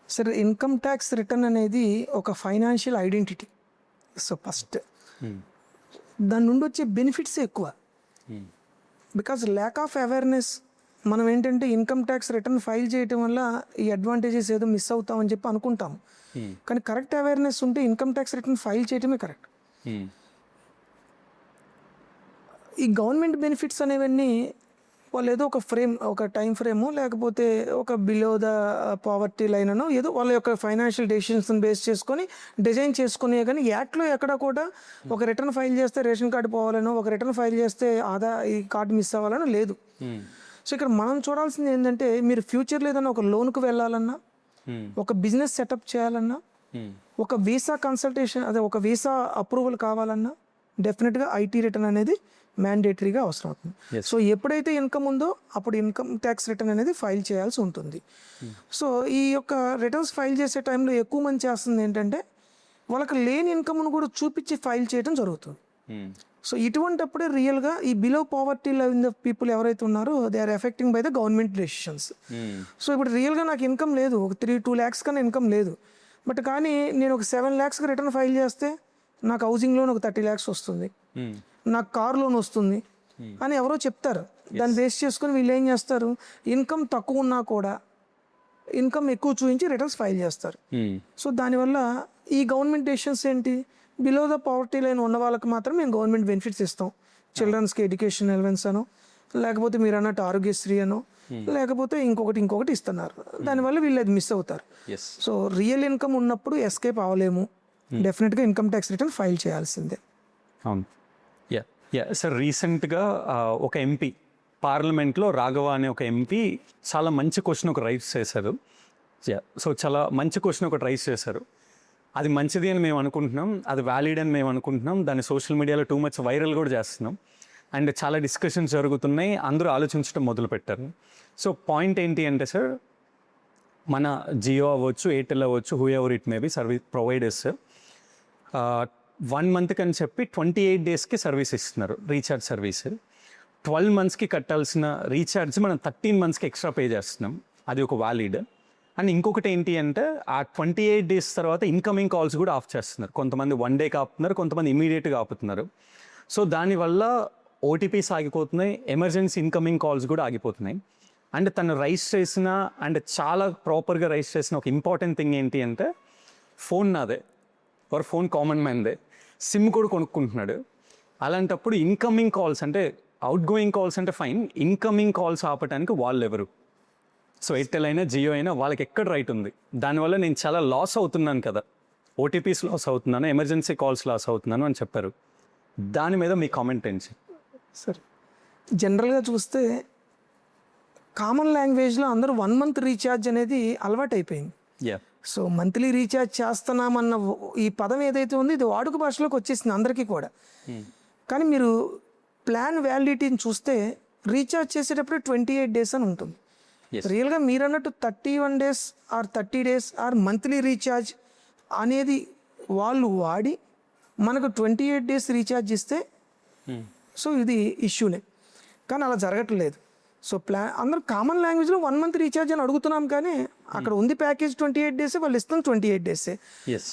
సార్, ఇన్కమ్ ట్యాక్స్ రిటర్న్ అనేది ఒక ఫైనాన్షియల్ ఐడెంటిటీ. సో ఫస్ట్ దాని నుండి వచ్చే బెనిఫిట్స్ ఎక్కువ, బికాజ్ ల్యాక్ ఆఫ్ అవేర్నెస్ మనం ఏంటంటే ఇన్కమ్ ట్యాక్స్ రిటర్న్ ఫైల్ చేయటం వల్ల ఈ అడ్వాంటేజెస్ ఏదో మిస్ అవుతామని చెప్పి అనుకుంటాం. కానీ కరెక్ట్ అవేర్నెస్ ఉంటే ఇన్కమ్ ట్యాక్స్ రిటర్న్ ఫైల్ చేయటమే కరెక్ట్. ఈ గవర్నమెంట్ బెనిఫిట్స్ అనేవన్నీ వాళ్ళు ఏదో ఒక టైం ఫ్రేము లేకపోతే ఒక బిలో ద పావర్టీ లైన్ అనో ఏదో వాళ్ళ యొక్క ఫైనాన్షియల్ డెసిషన్స్ని బేస్ చేసుకొని డిజైన్ చేసుకునే, కానీ యాక్ట్లో ఎక్కడ కూడా ఒక రిటర్న్ ఫైల్ చేస్తే రేషన్ కార్డు పోవాలనో, ఒక రిటర్న్ ఫైల్ చేస్తే ఈ కార్డు మిస్ అవ్వాలనో లేదు. సో ఇక్కడ మనం చూడాల్సింది ఏంటంటే, మీరు ఫ్యూచర్లో ఏదైనా ఒక లోన్కి వెళ్ళాలన్నా, ఒక బిజినెస్ సెటప్ చేయాలన్నా, ఒక వీసా కన్సల్టేషన్ ఒక వీసా అప్రూవల్ కావాలన్నా డెఫినెట్గా ఐటీ రిటర్న్ అనేది మ్యాండేటరీగా అవసరం అవుతుంది. సో ఎప్పుడైతే ఇన్కమ్ ఉందో అప్పుడు ఇన్కమ్ ట్యాక్స్ రిటర్న్ అనేది ఫైల్ చేయాల్సి ఉంటుంది. సో ఈ యొక్క రిటర్న్స్ ఫైల్ చేసే టైంలో ఎక్కువ మంది చేస్తుంది ఏంటంటే, వాళ్ళకి లేని ఇన్కమ్ను కూడా చూపించి ఫైల్ చేయడం జరుగుతుంది. సో ఇటువంటిప్పుడే రియల్గా ఈ below poverty level of people ఎవరైతే ఉన్నారో they are affecting by the government decisions. So ఇప్పుడు రియల్గా నాకు ఇన్కమ్ లేదు, ఒక 2 lakhs కన్నా ఇన్కమ్ లేదు, బట్ కానీ నేను ఒక 7 lakhsకి రిటర్న్ ఫైల్ చేస్తే నాకు హౌసింగ్ లోన్ ఒక 30 lakhs వస్తుంది, నాకు కార్ లోన్ వస్తుంది అని ఎవరో చెప్తారు. దాన్ని బేస్ చేసుకుని వీళ్ళు ఏం చేస్తారు, ఇన్కమ్ తక్కువ ఉన్నా కూడా ఇన్కమ్ ఎక్కువ చూపించి రిటర్న్స్ ఫైల్ చేస్తారు. సో దానివల్ల ఈ గవర్నమెంట్ డెసిషన్స్ ఏంటి, బిలో ద పావర్టీ లైన్ ఉన్న వాళ్ళకి మాత్రం మేము గవర్నమెంట్ బెనిఫిట్స్ ఇస్తాం. చిల్డ్రన్స్కి ఎడ్యుకేషన్ అలవెన్స్ అనో, లేకపోతే మీరు అన్నట్టు ఆరోగ్యశ్రీ అనో, లేకపోతే ఇంకొకటి ఇస్తున్నారు. దానివల్ల వీళ్ళు అది మిస్ అవుతారు. సో రియల్ ఇన్కమ్ ఉన్నప్పుడు ఎస్కేప్ అవ్వలేము, డెఫినెట్గా ఇన్కమ్ ట్యాక్స్ రిటర్న్ ఫైల్ చేయాల్సిందే. అవును. సార్ రీసెంట్గా ఒక ఎంపీ పార్లమెంట్లో రాఘవ అనే ఒక ఎంపీ చాలా మంచి క్వశ్చన్ ఒక రైజ్ చేశారు. సో చాలా మంచి క్వశ్చన్ ఒకటి రైజ్ చేశారు. అది మంచిది అని మేము అనుకుంటున్నాం, అది వ్యాలిడ్ అని మేము అనుకుంటున్నాం. దాన్ని సోషల్ మీడియాలో టూ మచ్ వైరల్ కూడా చేస్తున్నాం. అండ్ చాలా డిస్కషన్స్ జరుగుతున్నాయి, అందరూ ఆలోచించడం మొదలుపెట్టారు. సో పాయింట్ ఏంటి అంటే సార్, మన జియో అవ్వచ్చు, ఎయిర్టెల్ అవ్వచ్చు, who ever it may be service providers 1 month అని చెప్పి 28 daysకి సర్వీస్ ఇస్తున్నారు, రీఛార్జ్ సర్వీస్. 12 monthsకి కట్టాల్సిన రీఛార్జ్ మనం 13 monthsకి ఎక్స్ట్రా పే చేస్తున్నాం, అది ఒక వ్యాలిడ్. అండ్ ఇంకొకటి ఏంటి అంటే, ఆ 28 days తర్వాత ఇన్కమింగ్ కాల్స్ కూడా ఆఫ్ చేస్తున్నారు. కొంతమంది 1 day ఆపుతున్నారు, కొంతమంది ఇమీడియట్గా ఆపుతున్నారు. సో దానివల్ల ఓటీపీస్ ఆగిపోతున్నాయి, ఎమర్జెన్సీ ఇన్కమింగ్ కాల్స్ కూడా ఆగిపోతున్నాయి. అండ్ తను రైజ్ చేసిన అండ్ చాలా ప్రాపర్గా రైజ్ చేసిన ఒక ఇంపార్టెంట్ థింగ్ ఏంటి అంటే, ఫోన్ నాదే వారు ఫోన్ కామన్ మ్యాన్దే, సిమ్ కూడా కొనుక్కుంటున్నాడు. అలాంటప్పుడు ఇన్కమింగ్ కాల్స్ అంటే అవుట్ గోయింగ్ కాల్స్ అంటే ఫైన్, ఇన్కమింగ్ కాల్స్ ఆపడానికి వాళ్ళు ఎవరు? సో ఎయిర్టెల్ అయినా జియో అయినా వాళ్ళకి ఎక్కడ రైట్ ఉంది? దానివల్ల నేను చాలా లాస్ అవుతున్నాను కదా, ఓటీపీస్ లాస్ అవుతున్నాను, ఎమర్జెన్సీ కాల్స్ లాస్ అవుతున్నాను అని చెప్పారు. దాని మీద మీ కామెంట్ ఏంటి? సరే, జనరల్గా చూస్తే కామన్ లాంగ్వేజ్లో అందరూ 1 month రీఛార్జ్ అనేది అలవాటు అయిపోయింది. సో మంత్లీ రీఛార్జ్ చేస్తున్నామన్న ఈ పదం ఏదైతే ఉందో ఇది వాడుక భాషలోకి వచ్చేసింది అందరికీ కూడా. కానీ మీరు ప్లాన్ వ్యాలిడిటీని చూస్తే రీఛార్జ్ చేసేటప్పుడు 28 days అని ఉంటుంది. రియల్గా మీరు అన్నట్టు 31 days or 30 days or monthly recharge అనేది వాళ్ళు వాడి మనకు 28 days రీఛార్జ్ ఇస్తే సో ఇది ఇష్యూనే. కానీ అలా జరగట్లేదు. సో అందరూ కామన్ లాంగ్వేజ్లో 1 month రీఛార్జ్ అని అడుగుతున్నాం, కానీ అక్కడ ఉంది ప్యాకేజ్ 28 days, వాళ్ళు ఇస్తాం 28 days.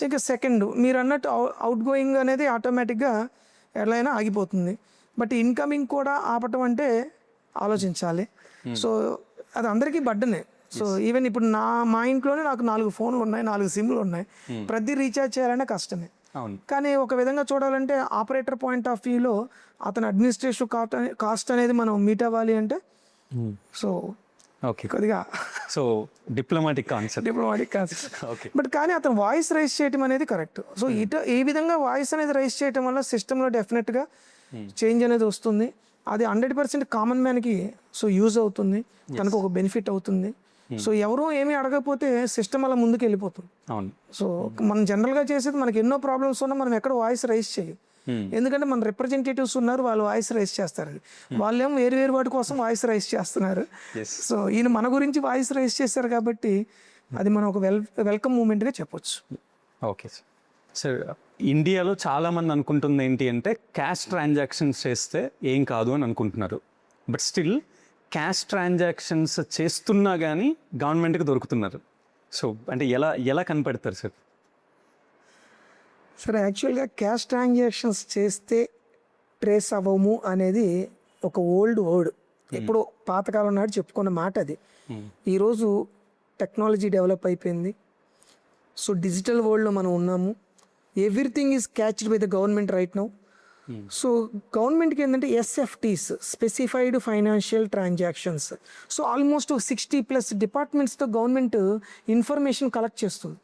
ఇంకా సెకండ్ మీరు అన్నట్టు అవుట్ గోయింగ్ అనేది ఆటోమేటిక్గా ఎలా అయినా ఆగిపోతుంది, బట్ ఇన్కమింగ్ కూడా ఆపటం అంటే ఆలోచించాలి. సో అది అందరికీ బడ్డనే. సో ఈవెన్ ఇప్పుడు మా ఇంట్లోనే నాకు 4 phones ఉన్నాయి, 4 SIMs ఉన్నాయి, ప్రతి రీఛార్జ్ చేయాలనే కష్టమే. కానీ ఒక విధంగా చూడాలంటే ఆపరేటర్ పాయింట్ ఆఫ్ వ్యూలో అతని అడ్మినిస్ట్రేటివ్ కాస్ట్ అనేది మనం మీట్ అవ్వాలి అంటే సో ఓకే కొద్దిగా so diplomatic concept okay. But కానీ అతను వాయిస్ రైజ్ చేయడం అనేది కరెక్ట్. సో ఈ విధంగా వాయిస్ అనేది రైజ్ చేయడం వల్ల సిస్టంలో డెఫినెట్గా చేంజ్ అనేది వస్తుంది. అది 100% కామన్ మ్యాన్కి సో యూజ్ అవుతుంది, తనకు ఒక బెనిఫిట్ అవుతుంది. సో ఎవరూ ఏమీ అడగకపోతే సిస్టమ్ అలా ముందుకు వెళ్ళిపోతుంది. అవును. సో మనం జనరల్గా చేసేది మనకి ఎన్నో ప్రాబ్లమ్స్ ఉన్నా మనం ఎక్కడ వాయిస్ రైజ్ చేయం, ఎందుకంటే మన రిప్రజెంటేటివ్స్ ఉన్నారు, వాళ్ళు వాయిస్ రైజ్ చేస్తారండి. వాళ్ళేమో వేరు వాటి కోసం వాయిస్ రైజ్ చేస్తున్నారు. సో ఈయన మన గురించి వాయిస్ రైజ్ చేశారు కాబట్టి అది మనం ఒక వెల్కమ్ మూమెంట్గా చెప్పొచ్చు. ఓకే సార్, ఇండియాలో చాలామంది అనుకుంటుంది ఏంటి అంటే క్యాష్ ట్రాన్సాక్షన్స్ చేస్తే ఏం కాదు అని అనుకుంటున్నారు. బట్ స్టిల్ క్యాష్ ట్రాన్సాక్షన్స్ చేస్తున్నా కానీ గవర్నమెంట్కి దొరుకుతున్నారు. సో అంటే ఎలా కనిపెడతారు సార్? సరే, యాక్చువల్గా క్యాష్ ట్రాన్సాక్షన్స్ చేస్తే ట్రేస్ అవ్వము అనేది ఒక ఓల్డ్ వర్డ్. ఎప్పుడో పాతకాలం నాడు చెప్పుకున్న మాట అది. ఈరోజు టెక్నాలజీ డెవలప్ అయిపోయింది. సో డిజిటల్ వరల్డ్లో మనం ఉన్నాము. Everything is caught by the government right now. So గవర్నమెంట్కి ఏంటంటే SFTs, specified financial transactions. So almost 60+ డిపార్ట్మెంట్స్తో గవర్నమెంట్ ఇన్ఫర్మేషన్ కలెక్ట్ చేస్తుంది.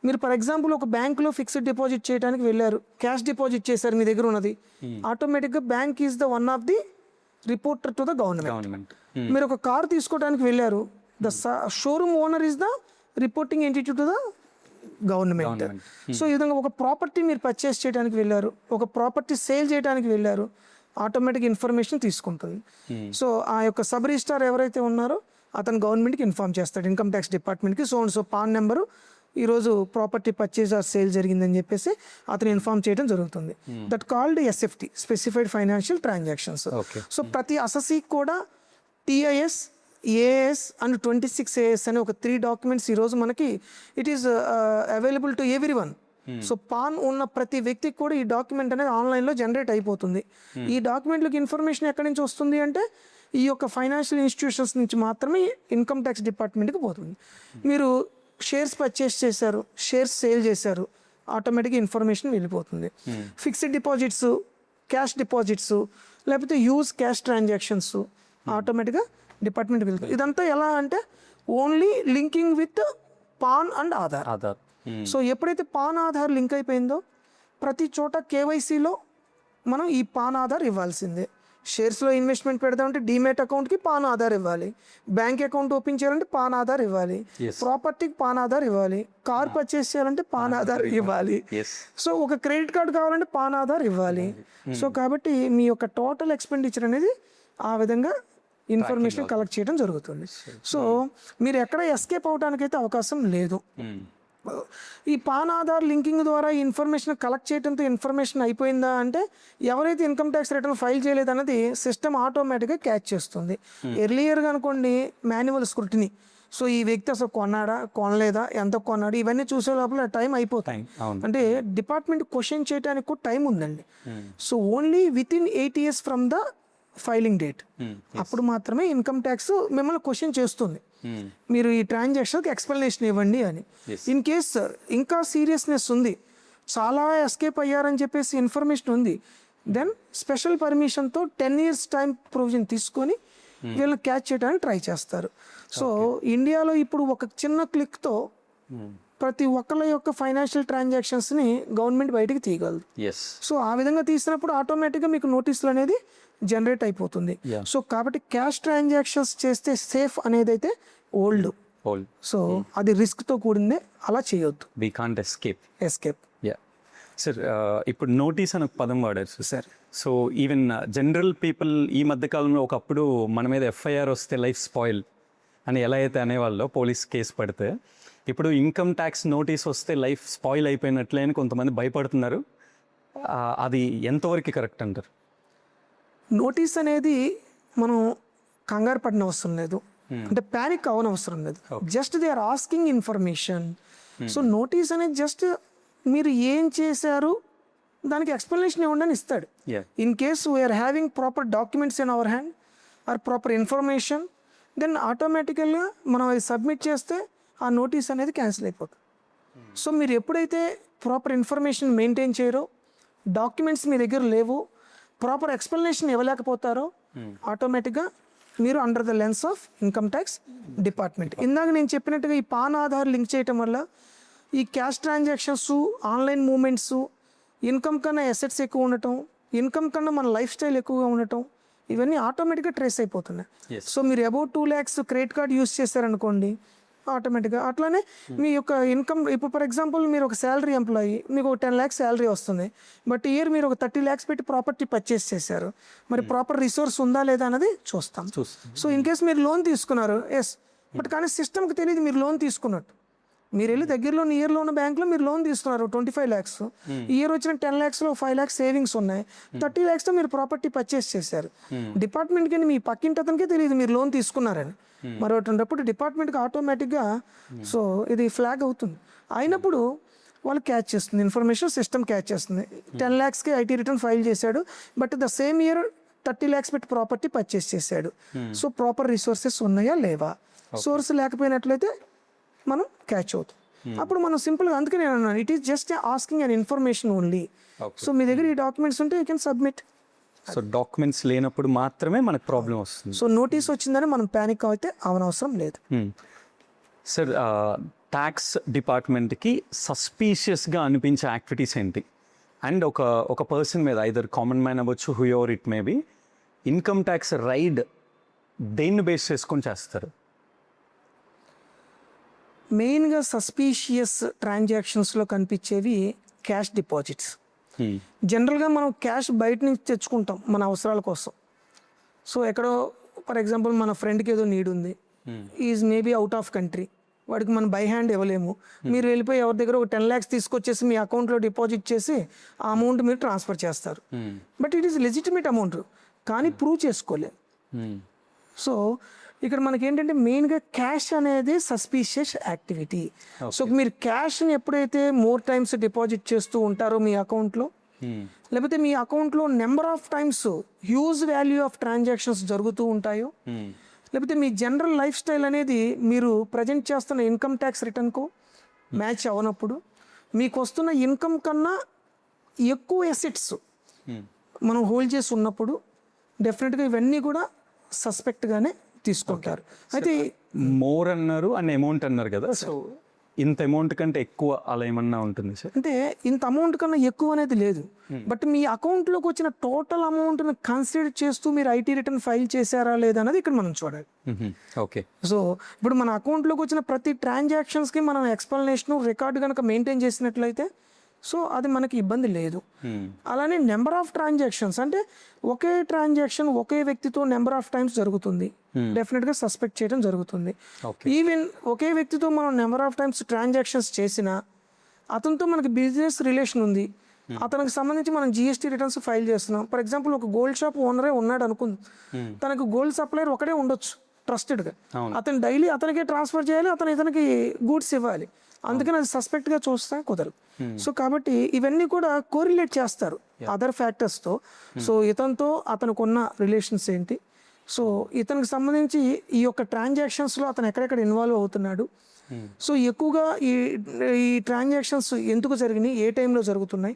మీరు ఫర్ ఎగ్జాంపుల్ ఒక బ్యాంకులో ఫిక్స్డ్ డిపాజిట్ చేయడానికి వెళ్ళారు, క్యాష్ డిపాజిట్ చేశారు, మీ దగ్గర ఉన్నది, ఆటోమేటిక్గా bank is the one of the reporter to the government. మీరు ఒక కార్ తీసుకోవడానికి వెళ్ళారు, the showroom owner is the reporting entity to the government. So ఈ విధంగా ఒక ప్రాపర్టీ మీరు పర్చేస్ చేయడానికి వెళ్ళారు, ఒక ప్రాపర్టీ సేల్ చేయడానికి వెళ్ళారు, ఆటోమేటిక్ ఇన్ఫర్మేషన్ తీసుకుంటుంది. సో ఆ యొక్క సబ్ రిజిస్ట్రార్ ఎవరైతే ఉన్నారో అతను గవర్నమెంట్కి ఇన్ఫార్మ్ చేస్తాడు, ఇన్కమ్ ట్యాక్స్ డిపార్ట్మెంట్కి. సో పాన్ నెంబరు ఈరోజు ప్రాపర్టీ పర్చేజ్ ఆర్ సేల్ జరిగిందని చెప్పేసి అతను ఇన్ఫార్మ్ చేయడం జరుగుతుంది. That called SFT, specified financial transactions. So ప్రతి అసెసీకి కూడా టిఐఎస్, ఏఎస్ అండ్ 26 AS అనే ఒక 3 డాక్యుమెంట్స్ ఈరోజు మనకి it is available to every one. So pan ఉన్న ప్రతి వ్యక్తికి కూడా ఈ డాక్యుమెంట్ అనేది ఆన్లైన్లో జనరేట్ అయిపోతుంది. ఈ డాక్యుమెంట్లకు ఇన్ఫర్మేషన్ ఎక్కడి నుంచి వస్తుంది అంటే ఈ యొక్క ఫైనాన్షియల్ ఇన్స్టిట్యూషన్స్ నుంచి మాత్రమే ఇన్కమ్ ట్యాక్స్ డిపార్ట్మెంట్కి పోతుంది. మీరు షేర్స్ పర్చేస్ చేశారు, షేర్స్ సేల్ చేశారు, ఆటోమేటిక్గా ఇన్ఫర్మేషన్ వెళ్ళిపోతుంది. ఫిక్స్డ్ డిపాజిట్స్, క్యాష్ డిపాజిట్స్, లేకపోతే యూజ్ క్యాష్ ట్రాన్సాక్షన్స్ ఆటోమేటిక్గా డిపార్ట్మెంట్ వెళ్తుంది. ఇదంతా ఎలా అంటే only linking with pan and Aadhaar. So ఎప్పుడైతే పాన్ ఆధార్ లింక్ అయిపోయిందో ప్రతి చోట కేవైసీలో మనం ఈ పాన్ ఆధార్ ఇవ్వాల్సిందే. షేర్స్లో ఇన్వెస్ట్మెంట్ పెడదామంటే డీమేట్ అకౌంట్కి పాన్ ఆధార్ ఇవ్వాలి, బ్యాంక్ అకౌంట్ ఓపెన్ చేయాలంటే పాన్ ఆధార్ ఇవ్వాలి, ప్రాపర్టీకి పాన్ ఆధార్ ఇవ్వాలి, కార్ పర్చేస్ చేయాలంటే పాన్ ఆధార్ ఇవ్వాలి, సో ఒక క్రెడిట్ కార్డు కావాలంటే పాన్ ఆధార్ ఇవ్వాలి. సో కాబట్టి మీ యొక్క టోటల్ ఎక్స్పెండిచర్ అనేది ఆ విధంగా ఇన్ఫర్మేషన్ కలెక్ట్ చేయడం జరుగుతుంది. సో మీరు ఎక్కడ ఎస్కేప్ అవడానికైతే అవకాశం లేదు. ఈ పాన్ ఆధార్ లింకింగ్ ద్వారా ఈ ఇన్ఫర్మేషన్ కలెక్ట్ చేయడంతో ఇన్ఫర్మేషన్ అయిపోయిందా అంటే ఎవరైతే ఇన్కమ్ ట్యాక్స్ రిటర్న్ ఫైల్ చేయలేదు అనేది సిస్టమ్ ఆటోమేటిక్గా క్యాచ్ చేస్తుంది. ఎర్లియర్గా అనుకోండి మాన్యువల్ స్క్రూటినీ, సో ఈ వ్యక్తి అసలు కొన్నాడా కొనలేదా, ఎంత కొన్నాడు, ఇవన్నీ చూసే లోపల టైం అయిపోతాయి. అంటే డిపార్ట్మెంట్ క్వశ్చన్ చేయడానికి కూడా టైం ఉందండి. So only with in 8 years from the filing date అప్పుడు మాత్రమే ఇన్కమ్ ట్యాక్స్ మిమ్మల్ని క్వశ్చన్ చేస్తుంది, మీరు ఈ ట్రాన్సాక్షన్కి ఎక్స్ప్లెనేషన్ ఇవ్వండి అని. ఇన్ కేస్ ఇంకా సీరియస్నెస్ ఉంది, చాలా ఎస్కేప్ అయ్యారని చెప్పేసి ఇన్ఫర్మేషన్ ఉంది, దెన్ స్పెషల్ పర్మిషన్తో 10 years టైం ప్రొవిజన్ తీసుకొని వీళ్ళని క్యాచ్ చేయడానికి ట్రై చేస్తారు. సో ఇండియాలో ఇప్పుడు ఒక చిన్న క్లిక్తో ప్రతి ఒక్కళ్ళ యొక్క ఫైనాన్షియల్ ట్రాన్సాక్షన్స్ని గవర్నమెంట్ బయటికి తీయగలదు. సో ఆ విధంగా తీసినప్పుడు ఆటోమేటిక్గా మీకు నోటీసులు అనేది జనరేట్ అయిపోతుంది. సో కాబట్టి క్యాష్ ట్రాన్సాక్షన్స్ చేస్తే సేఫ్ అనేది అయితే ఓల్డ్. సో అది రిస్క్తో కూడిందే, అలా చేయొద్దు. We can't escape. సార్ ఇప్పుడు నోటీస్ అని ఒక పదం వాడారు sir. So even general people ఈ మధ్యకాలంలో ఒకప్పుడు మన మీద ఎఫ్ఐఆర్ వస్తే లైఫ్ స్పాయిల్ అని ఎలా అయితే అనేవాళ్ళు, పోలీస్ కేసు పడితే, ఇప్పుడు ఇన్కమ్ ట్యాక్స్ నోటీస్ వస్తే లైఫ్ స్పాయిల్ అయిపోయినట్లే అని కొంతమంది భయపడుతున్నారు. అది ఎంతవరకు కరెక్ట్ అంటారు? నోటీస్ అనేది మనం కంగారు పడిన అవసరం లేదు, అంటే ప్యానిక్ అవ్వని అవసరం లేదు. Just they are asking information. So notice అనేది జస్ట్ మీరు ఏం చేశారు దానికి ఎక్స్ప్లెనేషన్ ఇవ్వండి అని ఇస్తాడు. In case we are having proper documents in our hand or proper information, then ఆటోమేటికల్గా మనం అది సబ్మిట్ చేస్తే ఆ నోటీస్ అనేది క్యాన్సిల్ అయిపోతుంది. సో మీరు ఎప్పుడైతే ప్రాపర్ ఇన్ఫర్మేషన్ మెయింటైన్ చేయరో, డాక్యుమెంట్స్ మీ దగ్గర లేవు, ప్రాపర్ ఎక్స్ప్లెనేషన్ ఇవ్వలేకపోతారో, ఆటోమేటిక్గా మీరు under the lens of income tax department. ఇందాక నేను చెప్పినట్టుగా ఈ పాన్ ఆధార్ లింక్ చేయటం వల్ల ఈ cash transactions, online movements, income కన్నా అసెట్స్ ఎక్కువ ఉండటం, ఇన్కమ్ కన్నా మన లైఫ్ స్టైల్ ఎక్కువగా ఉండటం, ఇవన్నీ ఆటోమేటిక్గా ట్రేస్ అయిపోతున్నాయి. సో మీరు about 2 lakhs credit card use చేశారనుకోండి, ఆటోమేటిక్గా అట్లానే మీ యొక్క ఇన్కమ్, ఇప్పుడు ఫర్ ఎగ్జాంపుల్ మీరు ఒక శాలరీ ఎంప్లాయీ, మీకు ఒక 10 lakhs శాలరీ వస్తుంది, బట్ ఇయర్ మీరు ఒక 30 lakhs పెట్టి ప్రాపర్టీ పర్చేస్ చేశారు, మరి ప్రాపర్ రిసోర్స్ ఉందా లేదా అనేది చూస్తాం. సో ఇన్ కేస్ మీరు లోన్ తీసుకున్నారు, ఎస్, బట్ కానీ సిస్టమ్కి తెలియదు మీరు లోన్ తీసుకున్నట్టు. మీరు వెళ్ళి దగ్గరలో ఇయర్లో ఉన్న బ్యాంక్లో మీరు లోన్ తీసుకున్నారు 25 lakhs, ఇయర్ వచ్చిన 10 lakhsలో 5 lakhs సేవింగ్స్ ఉన్నాయి, 30 lakhsతో మీరు ప్రాపర్టీ పర్చేస్ చేశారు. డిపార్ట్మెంట్కి మీ పక్కింటి అతనికే తెలియదు మీరు లోన్ తీసుకున్నారని. మరి అటువంటిప్పుడు డిపార్ట్మెంట్కి ఆటోమేటిక్గా సో ఇది ఫ్లాగ్ అవుతుంది. అయినప్పుడు వాళ్ళు క్యాచ్ చేస్తుంది, ఇన్ఫర్మేషన్ సిస్టమ్ క్యాచ్ చేస్తుంది. 10 lakhsకి ఐటీ రిటర్న్ ఫైల్ చేశాడు, but the same year 30 lakhs పెట్టి ప్రాపర్టీ పర్చేస్ చేశాడు. సో ప్రాపర్ రిసోర్సెస్ ఉన్నాయా లేవా, సోర్స్ లేకపోయినట్లయితే మనం క్యాచ్ అవుతాం. అప్పుడు మనం సింపుల్గా, అందుకే నేను అన్నాను it is just asking and information only. So మీ దగ్గర ఈ డాక్యుమెంట్స్ ఉంటే you can submit. So documents లేనప్పుడు మాత్రమే మనకు ప్రాబ్లం వస్తుంది. సో నోటీస్ వచ్చిందని మనం ప్యానిక్ అయితే అవనవసరం లేదు. సార్ ట్యాక్స్ డిపార్ట్మెంట్కి సస్పీషియస్గా అనిపించే యాక్టివిటీస్ ఏంటి? అండ్ ఒక పర్సన్ మీద ఐదర్ కామన్ మ్యాన్ అవ్వచ్చు, who ever it may be, income tax raid దేన్ని బేస్ చేసుకొని చేస్తారు? మెయిన్గా సస్పీషియస్ ట్రాన్సాక్షన్స్లో కనిపించేవి క్యాష్ డిపాజిట్స్. జనరల్గా మనం క్యాష్ బయట నుంచి తెచ్చుకుంటాం మన అవసరాల కోసం. సో ఎక్కడో ఫర్ ఎగ్జాంపుల్ మన ఫ్రెండ్కి ఏదో నీడ్ ఉంది, is maybe out of country, వాడికి మనం బై హ్యాండ్ ఇవ్వలేము. మీరు వెళ్ళిపోయి ఎవరి దగ్గర ఒక 10 lakhs తీసుకొచ్చేసి మీ అకౌంట్లో డిపాజిట్ చేసి ఆ అమౌంట్ మీరు ట్రాన్స్ఫర్ చేస్తారు. But it is legitimate amount, కానీ ప్రూవ్ చేసుకోలేము. సో ఇక్కడ మనకి ఏంటంటే మెయిన్గా క్యాష్ అనేది సస్పీషియస్ యాక్టివిటీ. సో మీరు క్యాష్ని ఎప్పుడైతే మోర్ టైమ్స్ డిపాజిట్ చేస్తూ ఉంటారో మీ అకౌంట్లో, లేకపోతే మీ అకౌంట్లో number of times huge value of transactions జరుగుతూ ఉంటాయో, లేకపోతే మీ జనరల్ లైఫ్ స్టైల్ అనేది మీరు ప్రజెంట్ చేస్తున్న ఇన్కమ్ ట్యాక్స్ రిటర్న్కు మ్యాచ్ అవనప్పుడు, మీకు వస్తున్న ఇన్కమ్ కన్నా ఎక్కువ ఎసెట్స్ మనం హోల్డ్ చేసి ఉన్నప్పుడు డెఫినెట్గా ఇవన్నీ కూడా సస్పెక్ట్గానే తీసుకుంటారు. అయితే మోర్ అన్నారు అండ్ అమౌంట్ అన్నారు కదా, సో ఇంత అమౌంట్ కంటే ఎక్కువ అలా ఏమన్నా ఉంటుంది సార్? అంటే ఇంత అమౌంట్ కన్నా ఎక్కువ అనేది లేదు, బట్ మీ అకౌంట్లోకి వచ్చిన టోటల్ అమౌంట్ని కన్సిడర్ చేస్తూ మీరు ఐటీ రిటర్న్ ఫైల్ చేశారా లేదా అనేది ఇక్కడ మనం చూడాలి. ఓకే. సో ఇప్పుడు మన అకౌంట్లోకి వచ్చిన ప్రతి ట్రాన్సాక్షన్స్కి మనం ఎక్స్ప్లెనేషన్ రికార్డు కనుక మెయింటైన్ చేసినట్లయితే సో అది మనకి ఇబ్బంది లేదు. అలానే నెంబర్ ఆఫ్ ట్రాన్సాక్షన్స్, అంటే ఒకే ట్రాన్సాక్షన్ ఒకే వ్యక్తితో నెంబర్ ఆఫ్ టైమ్స్ జరుగుతుంది, డెఫినెట్గా సస్పెక్ట్ చేయడం జరుగుతుంది. ఈవెన్ ఒకే వ్యక్తితో మనం నెంబర్ ఆఫ్ టైమ్స్ ట్రాన్సాక్షన్స్ చేసినా అతనితో మనకి బిజినెస్ రిలేషన్ ఉంది, అతనికి సంబంధించి మనం జిఎస్టీ రిటర్న్స్ ఫైల్ చేస్తున్నాం. ఫర్ ఎగ్జాంపుల్ ఒక గోల్డ్ షాప్ ఓనరే ఉన్నాడు అనుకుంది, తనకు గోల్డ్ సప్లయర్ ఒకడే ఉండొచ్చు ట్రస్టెడ్గా, అతను డైలీ అతనికే ట్రాన్స్ఫర్ చేయాలి, ఇతనికి గూడ్స్ ఇవ్వాలి, అందుకని అది సస్పెక్ట్గా చూస్తే కుదరదు. సో కాబట్టి ఇవన్నీ కూడా కోరిలేట్ చేస్తారు అదర్ ఫ్యాక్టర్స్తో. సో ఇతనితో అతనికి ఉన్న రిలేషన్స్ ఏంటి, సో ఇతనికి సంబంధించి ఈ యొక్క ట్రాన్సాక్షన్స్లో అతను ఎక్కడెక్కడ ఇన్వాల్వ్ అవుతున్నాడు, సో ఎక్కువగా ఈ ట్రాన్సాక్షన్స్ ఎందుకు జరిగినాయి, ఏ టైంలో జరుగుతున్నాయి,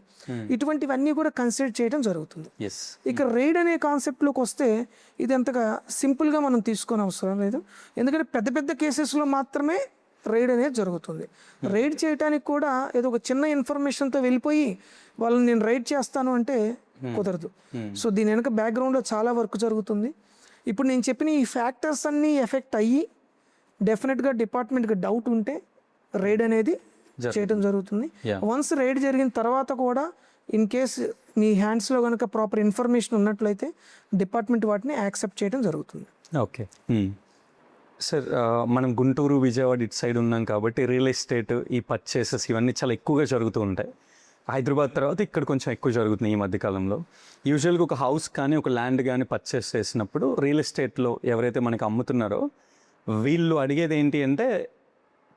ఇటువంటివన్నీ కూడా కన్సిడర్ చేయడం జరుగుతుంది. ఇక రైడ్ అనే కాన్సెప్ట్లోకి వస్తే ఇది అంతగా సింపుల్గా మనం తీసుకొని అవసరం లేదు, ఎందుకంటే పెద్ద పెద్ద కేసెస్లో మాత్రమే రైడ్ అనేది జరుగుతుంది. రైడ్ చేయడానికి కూడా ఏదో ఒక చిన్న ఇన్ఫర్మేషన్తో వెళ్ళిపోయి వాళ్ళని నేను రైడ్ చేస్తాను అంటే కుదరదు. సో దీని వెనక బ్యాక్గ్రౌండ్లో చాలా వర్క్ జరుగుతుంది. ఇప్పుడు నేను చెప్పిన ఈ ఫ్యాక్టర్స్ అన్నీ ఎఫెక్ట్ అయ్యి డెఫినెట్గా డిపార్ట్మెంట్కి డౌట్ ఉంటే రైడ్ అనేది చేయడం జరుగుతుంది. వన్స్ రైడ్ జరిగిన తర్వాత కూడా ఇన్ కేస్ మీ హ్యాండ్స్లో కనుక ప్రాపర్ ఇన్ఫర్మేషన్ ఉన్నట్లయితే డిపార్ట్మెంట్ వాటిని యాక్సెప్ట్ చేయడం జరుగుతుంది. ఓకే సార్, మనం గుంటూరు, విజయవాడ ఇటు సైడ్ ఉన్నాం కాబట్టి రియల్ ఎస్టేట్ ఈ పర్చేసెస్ ఇవన్నీ చాలా ఎక్కువగా జరుగుతూ ఉంటాయి. హైదరాబాద్ తర్వాత ఇక్కడ కొంచెం ఎక్కువ జరుగుతున్నాయి ఈ మధ్యకాలంలో. యూజువల్గా ఒక హౌస్ కానీ ఒక ల్యాండ్ కానీ పర్చేస్ చేసినప్పుడు రియల్ ఎస్టేట్లో ఎవరైతే మనకి అమ్ముతున్నారో వీళ్ళు అడిగేది ఏంటి అంటే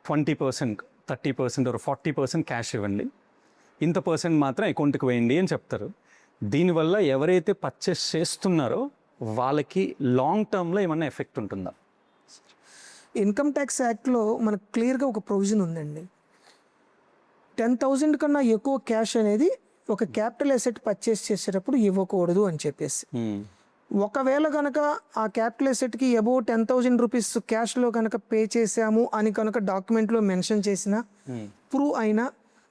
20%, 30% 40% క్యాష్ ఇవ్వండి, ఇంత పర్సెంట్ మాత్రం అకౌంట్కి వేయండి అని చెప్తారు. దీనివల్ల ఎవరైతే పర్చేస్ చేస్తున్నారో వాళ్ళకి లాంగ్ టర్మ్లో ఏమన్నా ఎఫెక్ట్ ఉంటుందా? ఇన్కమ్ ట్యాక్స్ యాక్ట్లో మనకు క్లియర్గా ఒక ప్రొవిజన్ ఉందండి. 10,000 కన్నా ఎక్కువ క్యాష్ అనేది ఒక క్యాపిటల్ అసెట్ పర్చేస్ చేసేటప్పుడు ఇవ్వకూడదు అని చెప్పేసి. ఒకవేళ కనుక ఆ క్యాపిటల్ అసెట్కి అబౌవ్ 10,000 రూపీస్ క్యాష్లో కనుక పే చేసాము అని కనుక డాక్యుమెంట్లో మెన్షన్ చేసినా, ప్రూవ్ అయినా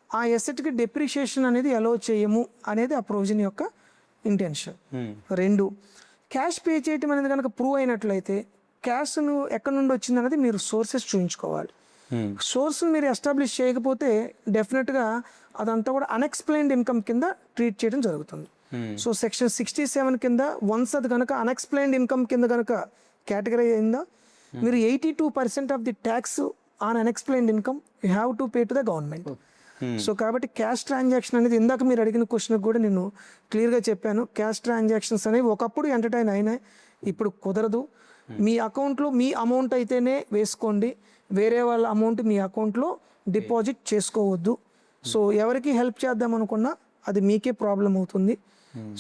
ఆ అసెట్కి డెప్రిషియేషన్ అనేది అలో చేయము అనేది ఆ ప్రొవిజన్ యొక్క ఇంటెన్షన్. 2, క్యాష్ పే చేయటం అనేది కనుక ప్రూవ్ అయినట్లయితే క్యాష్ను ఎక్కడి నుండి వచ్చింది అనేది మీరు సోర్సెస్ చూపించుకోవాలి. సోర్స్ మీరు ఎస్టాబ్లిష్ చేయకపోతే డెఫినెట్గా అదంతా కూడా అన్ఎక్స్ప్లెయిన్డ్ ఇన్కమ్ కింద ట్రీట్ చేయడం జరుగుతుంది. సో సెక్షన్ 67 కింద వన్స్ అది కనుక అన్ఎక్స్ప్లెయిన్డ్ ఇన్కమ్ కింద కనుక కేటగిరీ అయిందా, మీరు 82% of the tax on unexplained income you have to pay to the government. So కాబట్టి క్యాష్ ట్రాన్సాక్షన్ అనేది ఇందాక మీరు అడిగిన క్వశ్చన్కి కూడా నేను క్లియర్గా చెప్పాను. క్యాష్ ట్రాన్సాక్షన్స్ అనేవి ఒకప్పుడు ఎంటర్టైన్ అయినాయి, ఇప్పుడు కుదరదు. మీ అకౌంట్లో మీ అమౌంట్ అయితేనే వేసుకోండి, వేరే వాళ్ళ అమౌంట్ మీ అకౌంట్లో డిపాజిట్ చేసుకోవద్దు. సో ఎవరికి హెల్ప్ చేద్దాం అనుకున్నా అది మీకే ప్రాబ్లం అవుతుంది.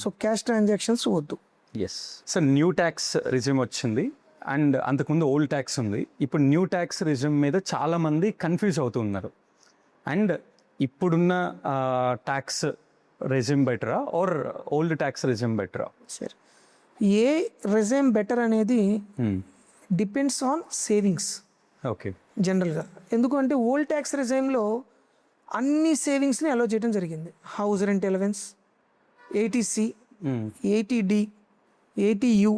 సో క్యాష్ ట్రాన్సాక్షన్స్ వద్దు. Yes sir, new tax regime వచ్చింది అండ్ అంతకుముందు ఓల్డ్ ట్యాక్స్ ఉంది. ఇప్పుడు న్యూ ట్యాక్స్ రిజిమ్ మీద చాలామంది కన్ఫ్యూజ్ అవుతూ ఉన్నారు. అండ్ ఇప్పుడున్న ట్యాక్స్ రెజిమ్ బెటరా ఆర్ ఓల్డ్ ట్యాక్స్ రెజిమ్ బెటరా? సరే, ఏ రెజైమ్ బెటర్ అనేది డిపెండ్స్ ఆన్ సేవింగ్స్ ఓకే. జనరల్గా. ఎందుకంటే ఓల్డ్ ట్యాక్స్ రెజైమ్లో అన్ని సేవింగ్స్ని అలో చేయడం జరిగింది. House rent allowance, 80C, 80D, 80U.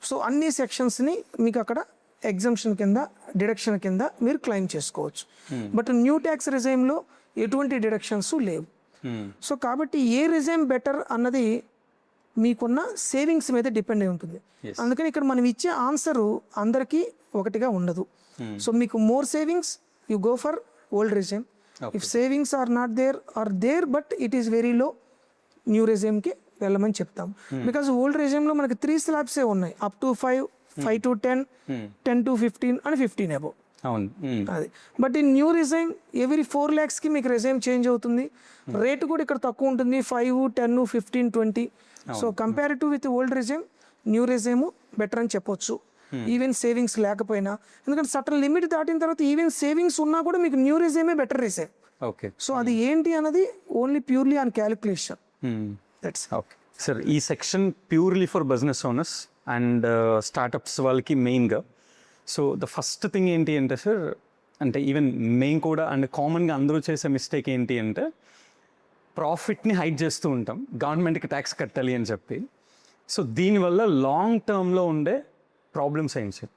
So అన్ని సెక్షన్స్ని మీకు అక్కడ ఎగ్జంప్షన్ కింద, డిడక్షన్ కింద మీరు క్లెయిమ్ చేసుకోవచ్చు. బట్ న్యూ ట్యాక్స్ రిజైమ్లో ఎటువంటి డిడక్షన్స్ లేవు. సో కాబట్టి ఏ రిజైమ్ బెటర్ అన్నది మీకున్న సేవింగ్స్ మీద డిపెండ్ అయి ఉంటుంది. అందుకని ఇక్కడ మనం ఇచ్చే ఆన్సరు అందరికీ ఒకటిగా ఉండదు. సో మీకు more savings, you go for old regime. If savings are not there but it is very low, new రెజైమ్కి వెళ్ళమని చెప్తాం. బికాజ్ ఓల్డ్ రెజైమ్లో మనకి 3 స్లాబ్సే ఉన్నాయి, up to 5, 5 to 10, 10 to 15 and 15 above. అవును. అది. బట్ ఈ న్యూ రిజైమ్ ఎవ్రీ 4 lakhsకి మీకు రిజైమ్ చేంజ్ అవుతుంది. రేటు కూడా ఇక్కడ తక్కువ ఉంటుంది, 5, 10, 15, 20. So comparative with old regime, new regime better అని చెప్పొచ్చు. ఈవెన్ సేవింగ్స్ లేకపోయినా, ఎందుకంటే సటన్ లిమిట్ దాటిన తర్వాత ఈవెన్ సేవింగ్స్ ఉన్నా కూడా మీకు న్యూ రిజైమే బెటర్ రిజైమ్. ఓకే. సో అది ఏంటి అన్నది only purely on calculation. That's okay sir, ఈ section purely for business owners and startups వాళ్ళకి మెయిన్గా. సో ద ఫస్ట్ థింగ్ ఏంటి అంటే సార్, అంటే ఈవెన్ మేము కూడా అండ్ కామన్గా అందరూ చేసే మిస్టేక్ ఏంటి అంటే ప్రాఫిట్ని హైడ్ చేస్తూ ఉంటాం, గవర్నమెంట్కి ట్యాక్స్ కట్టాలి అని చెప్పి. సో దీనివల్ల లాంగ్ టర్మ్లో ఉండే ప్రాబ్లమ్స్ ఏంటి సార్?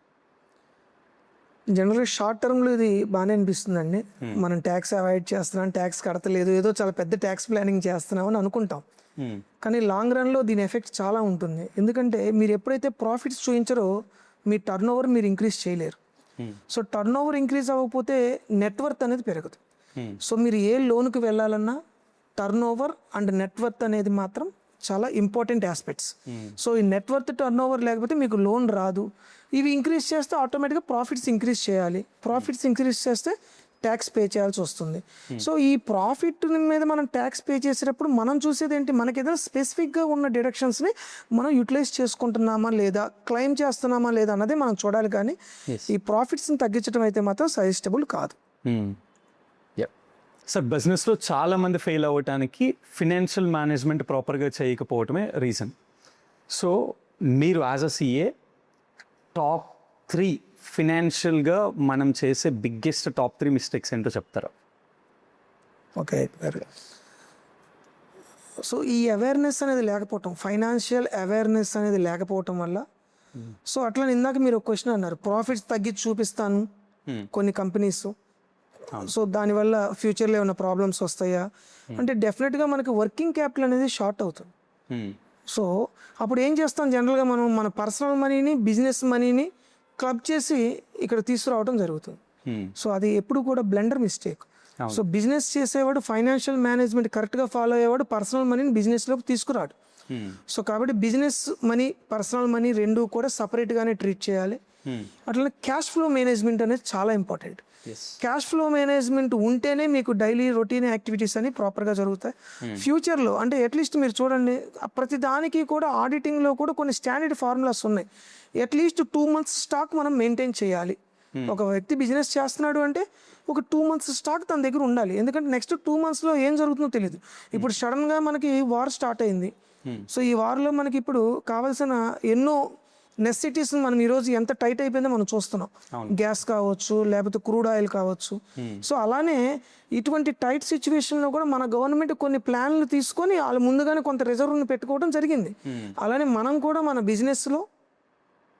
జనరల్గా షార్ట్ టర్మ్లో ఇది బాగానే అనిపిస్తుందండి. మనం ట్యాక్స్ అవాయిడ్ చేస్తున్నాం, ట్యాక్స్ కడతలేదు, ఏదో చాలా పెద్ద ట్యాక్స్ ప్లానింగ్ చేస్తున్నాం అని అనుకుంటాం. కానీ లాంగ్ రన్లో దీని ఎఫెక్ట్ చాలా ఉంటుంది. ఎందుకంటే మీరు ఎప్పుడైతే ప్రాఫిట్స్ చూపించారో మీ టర్న్ ఓవర్ మీరు ఇంక్రీజ్ చేయలేరు. సో టర్న్ ఓవర్ ఇంక్రీజ్ అవ్వకపోతే నెట్వర్త్ అనేది పెరగదు. సో మీరు ఏ లోన్కి వెళ్ళాలన్నా టర్న్ ఓవర్ అండ్ నెట్వర్త్ అనేది మాత్రం చాలా ఇంపార్టెంట్ ఆస్పెక్ట్స్. సో ఈ నెట్వర్త్ టర్న్ ఓవర్ లేకపోతే మీకు లోన్ రాదు. ఇవి ఇంక్రీజ్ చేస్తే ఆటోమేటిక్గా ప్రాఫిట్స్ ఇంక్రీజ్ చేయాలి. ప్రాఫిట్స్ ఇంక్రీజ్ చేస్తే ట్యాక్స్ పే చేయాల్సి వస్తుంది. సో ఈ ప్రాఫిట్ మీద మనం ట్యాక్స్ పే చేసేటప్పుడు మనం చూసేది ఏంటి, మనకి ఏదైనా స్పెసిఫిక్గా ఉన్న డిడక్షన్స్ని మనం యూటిలైజ్ చేసుకుంటున్నామా లేదా, క్లెయిమ్ చేస్తున్నామా లేదా అన్నది మనం చూడాలి. కానీ ఈ ప్రాఫిట్స్ని తగ్గించడం అయితే మాత్రం సజెస్టబుల్ కాదు. సార్, బిజినెస్లో చాలామంది ఫెయిల్ అవ్వటానికి ఫినాన్షియల్ మేనేజ్మెంట్ ప్రాపర్గా చేయకపోవటమే రీజన్. సో మీరు యాజ్ అ సిఏ టాప్ 3 ఫినాన్షియల్గా మనం చేసే బిగ్గెస్ట్ టాప్ 3 మిస్టేక్స్ ఏంటో చెప్తారా? ఓకే, సో ఈ అవేర్నెస్ అనేది లేకపోవటం, ఫైనాన్షియల్ అవేర్నెస్ అనేది లేకపోవటం వల్ల, సో అట్లా ఇందాక మీరు ఒక క్వశ్చన్ అన్నారు, ప్రాఫిట్స్ తగ్గించి చూపిస్తాను కొన్ని కంపెనీస్, సో దానివల్ల ఫ్యూచర్లో ఏమైనా ప్రాబ్లమ్స్ వస్తాయా అంటే డెఫినెట్గా మనకి వర్కింగ్ క్యాపిటల్ అనేది షార్ట్ అవుతుంది. సో అప్పుడు ఏం చేస్తాం, జనరల్గా మనం మన పర్సనల్ మనీని, బిజినెస్ మనీని క్లబ్ చేసి ఇక్కడ తీసుకురావడం జరుగుతుంది. సో అది ఎప్పుడు కూడా బ్లెండర్ మిస్టేక్. సో బిజినెస్ చేసేవాడు ఫైనాన్షియల్ మేనేజ్మెంట్ కరెక్ట్గా ఫాలో అయ్యేవాడు పర్సనల్ మనీని బిజినెస్లోకి తీసుకురాడు. సో కాబట్టి బిజినెస్ మనీ, పర్సనల్ మనీ రెండు కూడా సపరేట్గానే ట్రీట్ చేయాలి. అట్లనే క్యాష్ ఫ్లో మేనేజ్మెంట్ అనేది చాలా ఇంపార్టెంట్. క్యాష్ ఫ్లో మేనేజ్మెంట్ ఉంటేనే మీకు డైలీ రొటీన్ యాక్టివిటీస్ అని ప్రాపర్గా జరుగుతాయి. ఫ్యూచర్లో అంటే అట్లీస్ట్ మీరు చూడండి, ప్రతి దానికి కూడా ఆడిటింగ్లో కూడా కొన్ని స్టాండర్డ్ ఫార్ములాస్ ఉన్నాయి. అట్లీస్ట్ 2 months స్టాక్ మనం మెయింటైన్ చేయాలి. ఒక వ్యక్తి బిజినెస్ చేస్తున్నాడు అంటే ఒక 2 months స్టాక్ తన దగ్గర ఉండాలి. ఎందుకంటే నెక్స్ట్ 2 monthsలో ఏం జరుగుతుందో తెలియదు. ఇప్పుడు సడన్గా మనకి వార్ స్టార్ట్ అయింది. సో ఈ వార్లో మనకి ఇప్పుడు కావాల్సిన ఎన్నో నెసెసిటీస్ మనం ఈరోజు ఎంత టైట్ అయిపోయిందో మనం చూస్తున్నాం. గ్యాస్ కావచ్చు, లేకపోతే క్రూడ్ ఆయిల్ కావచ్చు. సో అలానే ఇటువంటి టైట్ సిచ్యువేషన్లో కూడా మన గవర్నమెంట్ కొన్ని ప్లాన్లు తీసుకొని వాళ్ళు ముందుగానే కొంత రిజర్వ్ని పెట్టుకోవడం జరిగింది. అలానే మనం కూడా మన బిజినెస్లో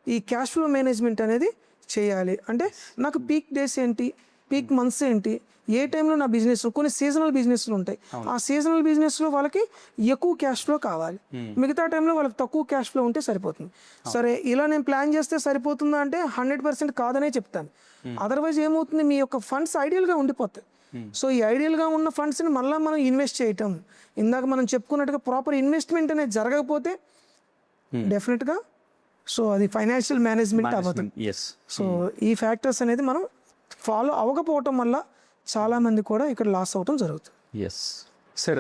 ఈ క్యాష్ ఫ్లో మేనేజ్మెంట్ అనేది చేయాలి. అంటే నాకు పీక్ డేస్ ఏంటి, పీక్ మంత్స్ ఏంటి, ఏ టైంలో నా బిజినెస్, కొన్ని సీజనల్ బిజినెస్లు ఉంటాయి. ఆ సీజనల్ బిజినెస్లో వాళ్ళకి ఎక్కువ క్యాష్ ఫ్లో కావాలి, మిగతా టైంలో వాళ్ళకి తక్కువ క్యాష్ ఫ్లో ఉంటే సరిపోతుంది. సరే ఇలా నేను ప్లాన్ చేస్తే సరిపోతుందా అంటే 100% కాదనే చెప్తాను. అదర్వైజ్ ఏమవుతుంది, మీ యొక్క ఫండ్స్ ఐడియల్గా ఉండిపోతాయి. సో ఈ ఐడియల్గా ఉన్న ఫండ్స్ని మళ్ళీ మనం ఇన్వెస్ట్ చేయటం, ఇందాక మనం చెప్పుకున్నట్టుగా ప్రాపర్ ఇన్వెస్ట్మెంట్ అనేది జరగకపోతే డెఫినెట్గా సో అది ఫైనాన్షియల్ మేనేజ్మెంట్ అవ్వదు. సో ఈ ఫ్యాక్టర్స్ అనేది మనం ఫాలో అవ్వకపోవటం వల్ల చాలామంది కూడా ఇక్కడ లాస్ అవ్వటం జరుగుతుంది. ఎస్ సార్,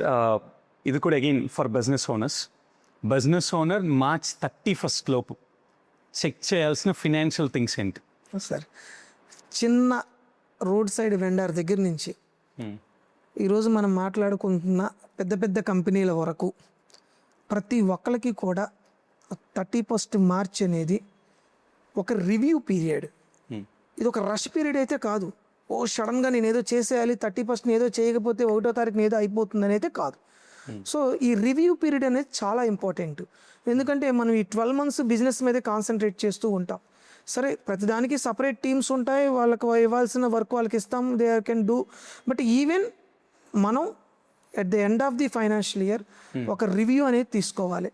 ఇది కూడా again for business owners. Business owner March 31 లోపు చెక్ చేయాల్సిన ఫినాన్షియల్ థింగ్స్ ఏంటి? సార్, చిన్న రోడ్ సైడ్ వెండర్ దగ్గర నుంచి ఈరోజు మనం మాట్లాడుకుంటున్న పెద్ద పెద్ద కంపెనీల వరకు ప్రతి ఒక్కరికి కూడా 31 మార్చ్ అనేది ఒక రివ్యూ పీరియడ్. ఇది ఒక రష్ పీరియడ్ అయితే కాదు. సడన్గా నేను ఏదో చేసేయాలి, 31 ఏదో చేయకపోతే 1వ తారీఖున ఏదో అయిపోతుంది అనేది కాదు. సో ఈ రివ్యూ పీరియడ్ అనేది చాలా ఇంపార్టెంట్. ఎందుకంటే మనం ఈ 12 months బిజినెస్ మీదే కాన్సన్ట్రేట్ చేస్తూ ఉంటాం. సరే, ప్రతిదానికి సపరేట్ టీమ్స్ ఉంటాయి, వాళ్ళకి ఇవ్వాల్సిన వర్క్ వాళ్ళకి ఇస్తాం, they can do. But even మనం at the end of the financial year ఒక రివ్యూ అనేది తీసుకోవాలి.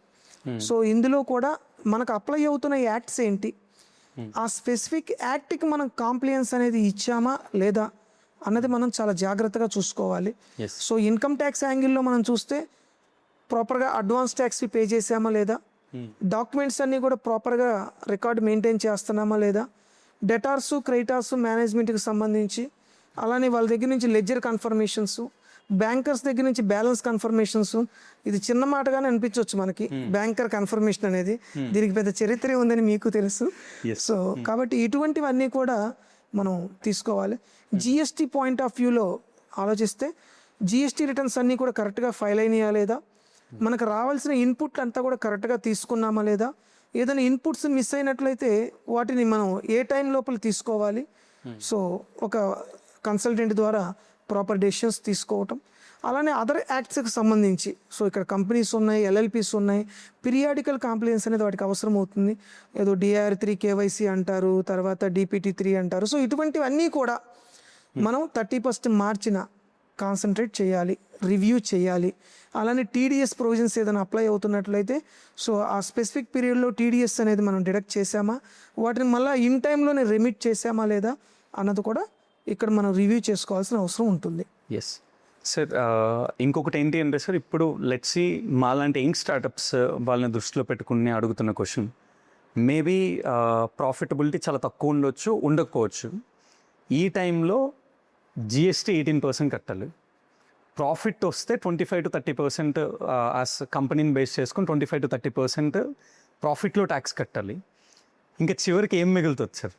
సో ఇందులో కూడా మనకు అప్లై అవుతున్న యాక్ట్స్ ఏంటి, ఆ స్పెసిఫిక్ యాక్ట్కి మనం కాంప్లియన్స్ అనేది ఇచ్చామా లేదా అన్నది మనం చాలా జాగ్రత్తగా చూసుకోవాలి. సో ఇన్కమ్ ట్యాక్స్ యాంగిల్లో మనం చూస్తే ప్రాపర్గా అడ్వాన్స్ ట్యాక్స్ పే చేసామా లేదా, డాక్యుమెంట్స్ అన్నీ కూడా ప్రాపర్గా రికార్డ్ మెయింటైన్ చేస్తున్నామా లేదా, డెటార్సు క్రెడిటార్సు మేనేజ్మెంట్కి సంబంధించి, అలానే వాళ్ళ దగ్గర నుంచి లెడ్జర్ కన్ఫర్మేషన్స్, బ్యాంకర్స్ దగ్గర నుంచి బ్యాలెన్స్ కన్ఫర్మేషన్స్. ఇది చిన్న మాటగానే అనిపించవచ్చు మనకి, బ్యాంకర్ కన్ఫర్మేషన్ అనేది, దీనికి పెద్ద చరిత్ర ఉందని మీకు తెలుసు. సో కాబట్టి ఇటువంటివన్నీ కూడా మనం తీసుకోవాలి. జిఎస్టీ పాయింట్ ఆఫ్ వ్యూలో ఆలోచిస్తే జిఎస్టీ రిటర్న్స్ అన్నీ కూడా కరెక్ట్గా ఫైల్ అయినాయా లేదా, మనకు రావాల్సిన ఇన్పుట్ అంతా కూడా కరెక్ట్గా తీసుకున్నామా లేదా, ఏదైనా ఇన్పుట్స్ మిస్ అయినట్లయితే వాటిని మనం ఏ టైం లోపల తీసుకోవాలి. సో ఒక కన్సల్టెంట్ ద్వారా ప్రాపర్ డెసిషన్స్ తీసుకోవటం. అలానే అదర్ యాక్ట్స్కి సంబంధించి, సో ఇక్కడ కంపెనీస్ ఉన్నాయి, ఎల్ఎల్పీస్ ఉన్నాయి, పీరియాడికల్ కాంప్లైన్స్ అనేది వాటికి అవసరం అవుతుంది. ఏదో DIR3 KYC అంటారు, తర్వాత DPT3 అంటారు. సో ఇటువంటివన్నీ కూడా మనం 31 మార్చిన కాన్సన్ట్రేట్ చేయాలి, రివ్యూ చేయాలి. అలానే TDS ప్రొవిజన్స్ ఏదైనా అప్లై అవుతున్నట్లయితే సో ఆ స్పెసిఫిక్ పీరియడ్లో TDS అనేది మనం డిడక్ట్ చేసామా, వాటిని మళ్ళీ ఇన్ టైంలోనే రెమిట్ చేసామా లేదా అన్నది కూడా ఇక్కడ మనం రివ్యూ చేసుకోవాల్సిన అవసరం ఉంటుంది. Yes sir. ఇంకొకటి ఏంటి అంటే సార్, ఇప్పుడు లెట్సీ మాలాంటి యంగ్ స్టార్టప్స్ వాళ్ళని దృష్టిలో పెట్టుకుని అడుగుతున్న క్వశ్చన్, మేబీ ప్రాఫిటబిలిటీ చాలా తక్కువ ఉండొచ్చు, ఉండకపోవచ్చు. ఈ టైంలో GST 18% కట్టాలి, ప్రాఫిట్ వస్తే 25 to 30% యాజ్ కంపెనీని బేస్ చేసుకొని 25 to 30% ప్రాఫిట్లో ట్యాక్స్ కట్టాలి. ఇంకా చివరికి ఏం మిగులుతుంది సార్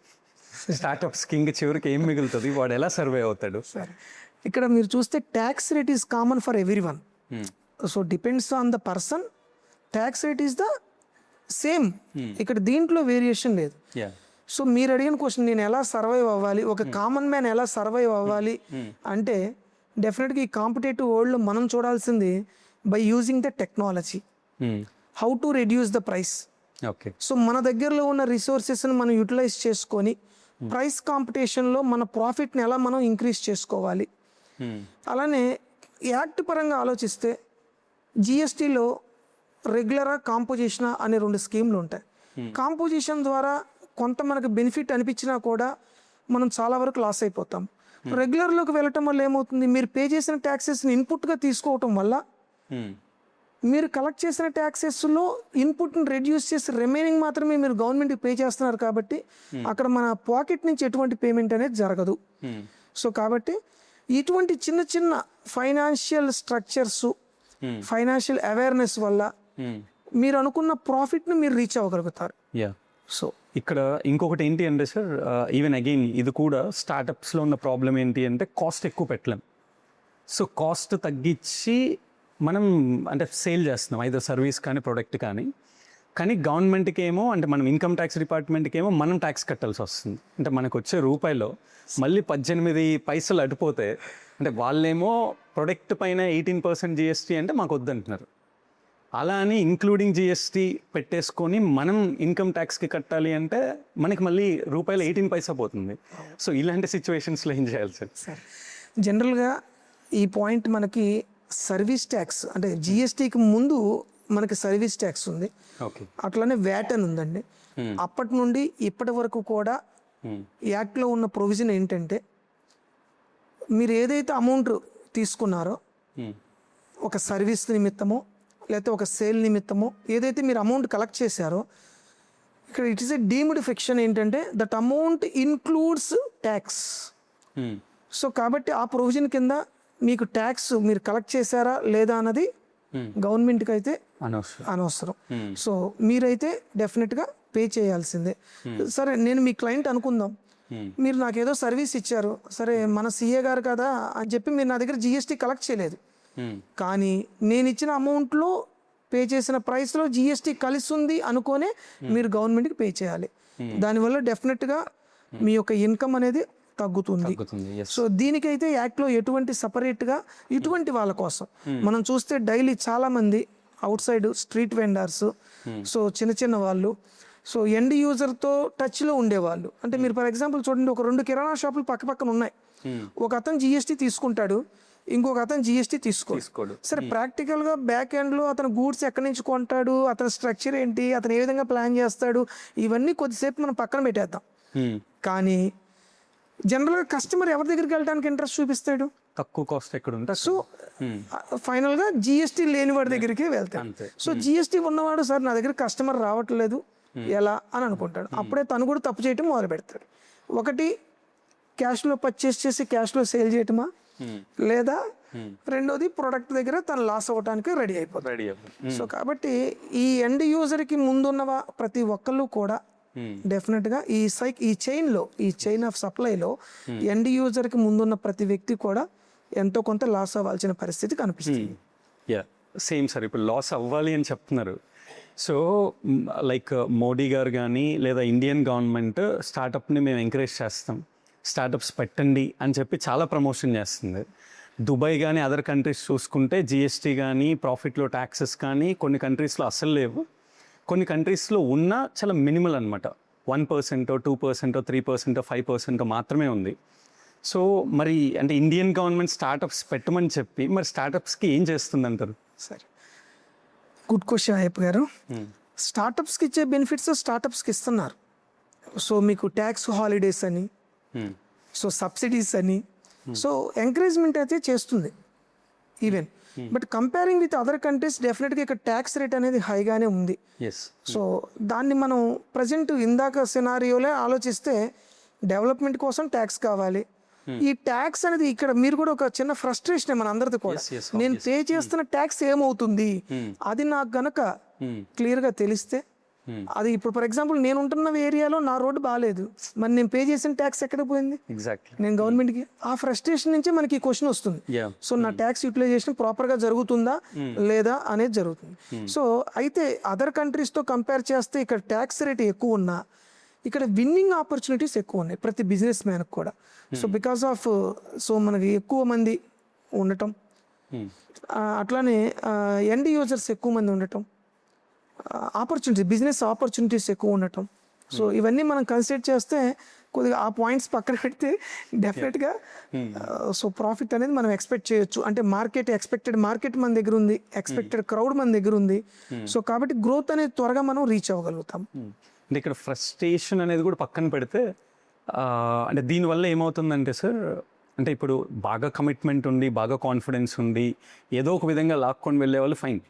స్టార్టప్స్కి? ఇంకా చివరికి ఏం మిగులుతుంది? వాడు ఎలా సర్వే అవుతాడు? సరే, ఇక్కడ మీరు చూస్తే tax rate is common for every one. So depends on the person, tax rate is the same. ఇక్కడ దీంట్లో వేరియేషన్ లేదు. సో మీరు అడిగిన క్వశ్చన్, నేను ఎలా సర్వైవ్ అవ్వాలి, ఒక కామన్ మ్యాన్ ఎలా సర్వైవ్ అవ్వాలి అంటే డెఫినెట్గా ఈ కాంపిటేటివ్ వరల్డ్లో మనం చూడాల్సింది by using the technology, how to reduce the price. Okay. So మన దగ్గరలో ఉన్న రిసోర్సెస్ని మనం యూటిలైజ్ చేసుకొని ప్రైస్ కాంపిటీషన్లో మన ప్రాఫిట్ని ఎలా మనం ఇంక్రీజ్ చేసుకోవాలి. అలానే యాక్ట్ పరంగా ఆలోచిస్తే జిఎస్టీలో రెగ్యులరా కాంపోజిషన్ అనే 2 స్కీమ్లు ఉంటాయి. కాంపోజిషన్ ద్వారా కొంత మనకు బెనిఫిట్ అనిపించినా కూడా మనం చాలా వరకు లాస్ అయిపోతాం. రెగ్యులర్లోకి వెళ్ళటం వల్ల ఏమవుతుంది, మీరు పే చేసిన ట్యాక్సెస్ని ఇన్పుట్గా తీసుకోవటం వల్ల మీరు కలెక్ట్ చేసిన ట్యాక్సెస్లో ఇన్పుట్ని రెడ్యూస్ చేసి రిమైనింగ్ మాత్రమే మీరు గవర్నమెంట్కి పే చేస్తున్నారు. కాబట్టి అక్కడ మన పాకెట్ నుంచి ఎటువంటి పేమెంట్ అనేది జరగదు. సో కాబట్టి ఇటువంటి చిన్న చిన్న ఫైనాన్షియల్ స్ట్రక్చర్స్, ఫైనాన్షియల్ అవేర్నెస్ వల్ల మీరు అనుకున్న ప్రాఫిట్ని మీరు రీచ్ అవ్వగలుగుతారు. సో ఇక్కడ ఇంకొకటి ఏంటి అంటే సార్, ఈవెన్ అగైన్ ఇది కూడా స్టార్టప్స్లో ఉన్న ప్రాబ్లం ఏంటి అంటే కాస్ట్ ఎక్కువ పెట్టలేం. సో కాస్ట్ తగ్గించి మనం అంటే సేల్ చేస్తున్నాం, ఐదో సర్వీస్ కానీ ప్రొడక్ట్ కానీ గవర్నమెంట్కి ఏమో అంటే మనం ఇన్కమ్ ట్యాక్స్ డిపార్ట్మెంట్కి ఏమో మనం ట్యాక్స్ కట్టాల్సి వస్తుంది. అంటే మనకు వచ్చే రూపాయలో మళ్ళీ 18 పైసలు అడిపోతే, అంటే వాళ్ళేమో ప్రొడక్ట్ పైన 18% GST అంటే మాకు వద్దంటున్నారు. అలా అని ఇంక్లూడింగ్ GST పెట్టేసుకొని మనం ఇన్కమ్ ట్యాక్స్కి కట్టాలి అంటే మనకి మళ్ళీ రూపాయలు 18 పైసా పోతుంది. సో ఇలాంటి సిచ్యువేషన్స్లో ఏం చేయాలి సార్? జనరల్గా ఈ పాయింట్ మనకి సర్వీస్ ట్యాక్స్ అంటే జిఎస్టీకి ముందు మనకి సర్వీస్ ట్యాక్స్ ఉంది, అట్లానే వ్యాట్ అని ఉందండి. అప్పటి నుండి ఇప్పటి వరకు కూడా యాక్ట్లో ఉన్న ప్రొవిజన్ ఏంటంటే, మీరు ఏదైతే అమౌంట్ తీసుకున్నారో ఒక సర్వీస్ నిమిత్తమో లేకపోతే ఒక సేల్ నిమిత్తమో ఏదైతే మీరు అమౌంట్ కలెక్ట్ చేశారో, ఇక్కడ it is a deemed fiction ఏంటంటే that amount includes tax. So కాబట్టి ఆ ప్రొవిజన్ కింద మీకు ట్యాక్స్ మీరు కలెక్ట్ చేశారా లేదా అన్నది గవర్నమెంట్కి అయితే అనవసరం. అనవసరం. సో మీరైతే డెఫినెట్గా పే చేయాల్సిందే. సరే నేను మీ క్లయింట్ అనుకుందాం, మీరు నాకు ఏదో సర్వీస్ ఇచ్చారు, సరే మన సీఏ గారు కదా అని చెప్పి మీరు నా దగ్గర జిఎస్టీ కలెక్ట్ చేయలేదు, కానీ నేను ఇచ్చిన అమౌంట్లో పే చేసిన ప్రైస్లో జిఎస్టీ కలిసి ఉంది అనుకోనే మీరు గవర్నమెంట్కి పే చేయాలి. దానివల్ల డెఫినెట్గా మీ యొక్క ఇన్కమ్ అనేది తగ్గుతుంది. సో దీనికైతే యాక్ట్లో ఎటువంటి సపరేట్గా ఇటువంటి వాళ్ళ కోసం మనం చూస్తే డైలీ చాలామంది out side street vendors, so చిన్న చిన్న వాళ్ళు, సో ఎండ్ యూజర్తో టచ్లో ఉండేవాళ్ళు. అంటే మీరు ఫర్ ఎగ్జాంపుల్ చూడండి, ఒక 2 కిరాణా షాపులు పక్క పక్కన ఉన్నాయి, ఒక అతను జిఎస్టీ తీసుకుంటాడు, ఇంకొక అతను జిఎస్టీ తీసుకోడు. సరే ప్రాక్టికల్గా బ్యాక్ ఎండ్లో అతను గూడ్స్ ఎక్కడి నుంచి కొంటాడు, అతని స్ట్రక్చర్ ఏంటి, అతను ఏ విధంగా ప్లాన్ చేస్తాడు, ఇవన్నీ కొద్దిసేపు మనం పక్కన పెట్టేద్దాం. కానీ జనరల్గా కస్టమర్ ఎవరి దగ్గరికి వెళ్ళడానికి ఇంట్రెస్ట్ చూపిస్తాడు, తక్కువ కాస్ట్ ఎక్కడ ఉంటే. సో ఫైనల్గా జిఎస్టీ లేని వాడి దగ్గరికి వెళ్తాడు. సో జిఎస్టీ ఉన్నవాడు సార్ నా దగ్గర కస్టమర్ రావట్లేదు ఎలా అని అనుకుంటాడు. అప్పుడే తను కూడా తప్పు చేయటం మొదలు పెడతాడు. ఒకటి క్యాష్లో పర్చేస్ చేసి క్యాష్లో సేల్ చేయటమా, లేదా రెండోది ప్రోడక్ట్ దగ్గర తను లాస్ అవ్వడానికి రెడీ అయిపోతాడు. సో కాబట్టి ఈ ఎండ్ యూజర్కి ముందున్న ప్రతి ఒక్కళ్ళు కూడా డెఫినెట్గా ఈ చైన్ ఆఫ్ సప్లైలో ఎండ్ యూజర్కి ముందున్న ప్రతి వ్యక్తి కూడా ఎంతో కొంత లాస్ అవ్వాల్సిన పరిస్థితి కనిపిస్తుంది. సేమ్ సార్, ఇప్పుడు లాస్ అవ్వాలి అని చెప్తున్నారు. సో లైక్ మోడీ గారు కానీ లేదా ఇండియన్ గవర్నమెంట్ స్టార్టప్ని మేము ఎంకరేజ్ చేస్తాం, స్టార్టప్స్ పెట్టండి అని చెప్పి చాలా ప్రమోషన్ చేస్తుంది. దుబాయ్ కానీ అదర్ కంట్రీస్ చూసుకుంటే జిఎస్టీ కానీ ప్రాఫిట్లో ట్యాక్సెస్ కానీ కొన్ని కంట్రీస్లో అస్సలు లేవు, కొన్ని కంట్రీస్లో ఉన్న చాలా మినిమల్ అనమాట. 1%, 2%, 3%, 5% మాత్రమే ఉంది. సో మరి అంటే ఇండియన్ గవర్నమెంట్ స్టార్టప్స్ పెట్టమని చెప్పి మరి స్టార్టప్స్కి ఏం చేస్తుంది అంటారు? సరే, గుడ్ క్వశ్చన్ అయ్యప్ప గారు. స్టార్టప్స్కి ఇచ్చే బెనిఫిట్స్ స్టార్టప్స్కి ఇస్తున్నారు. సో మీకు ట్యాక్స్ హాలిడేస్ అని, సో సబ్సిడీస్ అని, సో ఎంకరేజ్మెంట్ అయితే చేస్తుంది even. But comparing with other countries డెఫినెట్గా ఇక్కడ ట్యాక్స్ రేట్ అనేది హైగానే ఉంది. సో దాన్ని మనం ప్రజెంట్ ఇందాక సినారియోలే ఆలోచిస్తే డెవలప్మెంట్ కోసం ట్యాక్స్ కావాలి. ఈ ట్యాక్స్ అనేది ఇక్కడ మీరు కూడా ఒక చిన్న ఫ్రస్ట్రేషన్ మన అందరిది కూడా, నేను పే చేస్తున్న ట్యాక్స్ ఏమవుతుంది అది నాకు గనక క్లియర్గా తెలిస్తే, అది ఇప్పుడు ఫర్ ఎగ్జాంపుల్ నేను ఉంటున్న ఏరియాలో నా రోడ్డు బాగాలేదు, మరి నేను పే చేసిన ట్యాక్స్ ఎక్కడ పోయింది నేను గవర్నమెంట్కి, ఆ ఫ్రస్ట్రేషన్ నుంచే మనకి ఈ క్వశ్చన్ వస్తుంది. సో నా ట్యాక్స్ యూటిలైజేషన్ ప్రాపర్గా జరుగుతుందా లేదా అనేది జరుగుతుంది. సో అయితే అదర్ కంట్రీస్తో కంపేర్ చేస్తే ఇక్కడ ట్యాక్స్ రేట్ ఎక్కువ ఉన్నా ఇక్కడ విన్నింగ్ ఆపర్చునిటీస్ ఎక్కువ ఉన్నాయి ప్రతి బిజినెస్ మ్యాన్కి కూడా. సో బికాస్ ఆఫ్ సో మనకి ఎక్కువ మంది ఉండటం, అట్లానే ఎండ్ యూజర్స్ ఎక్కువ మంది ఉండటం, బిజినెస్ ఆపర్చునిటీస్ ఎక్కువ ఉండటం, సో ఇవన్నీ మనం కన్సిడర్ చేస్తే కొద్దిగా ఆ పాయింట్స్ పక్కన పెడితే డెఫినెట్గా సో ప్రాఫిట్ అనేది మనం ఎక్స్పెక్ట్ చేయొచ్చు. అంటే ఎక్స్పెక్టెడ్ మార్కెట్ మన దగ్గర ఉంది, ఎక్స్పెక్టెడ్ క్రౌడ్ మన దగ్గర ఉంది. సో కాబట్టి గ్రోత్ అనేది త్వరగా మనం రీచ్ అవ్వగలుగుతాం. అంటే ఇక్కడ ఫ్రస్ట్రేషన్ అనేది కూడా పక్కన పెడితే అంటే దీనివల్ల ఏమవుతుందంటే సార్, అంటే ఇప్పుడు బాగా కమిట్మెంట్ ఉండి బాగా కాన్ఫిడెన్స్ ఉండి ఏదో ఒక విధంగా లాక్కొని వెళ్ళే వాళ్ళు ఫైన్.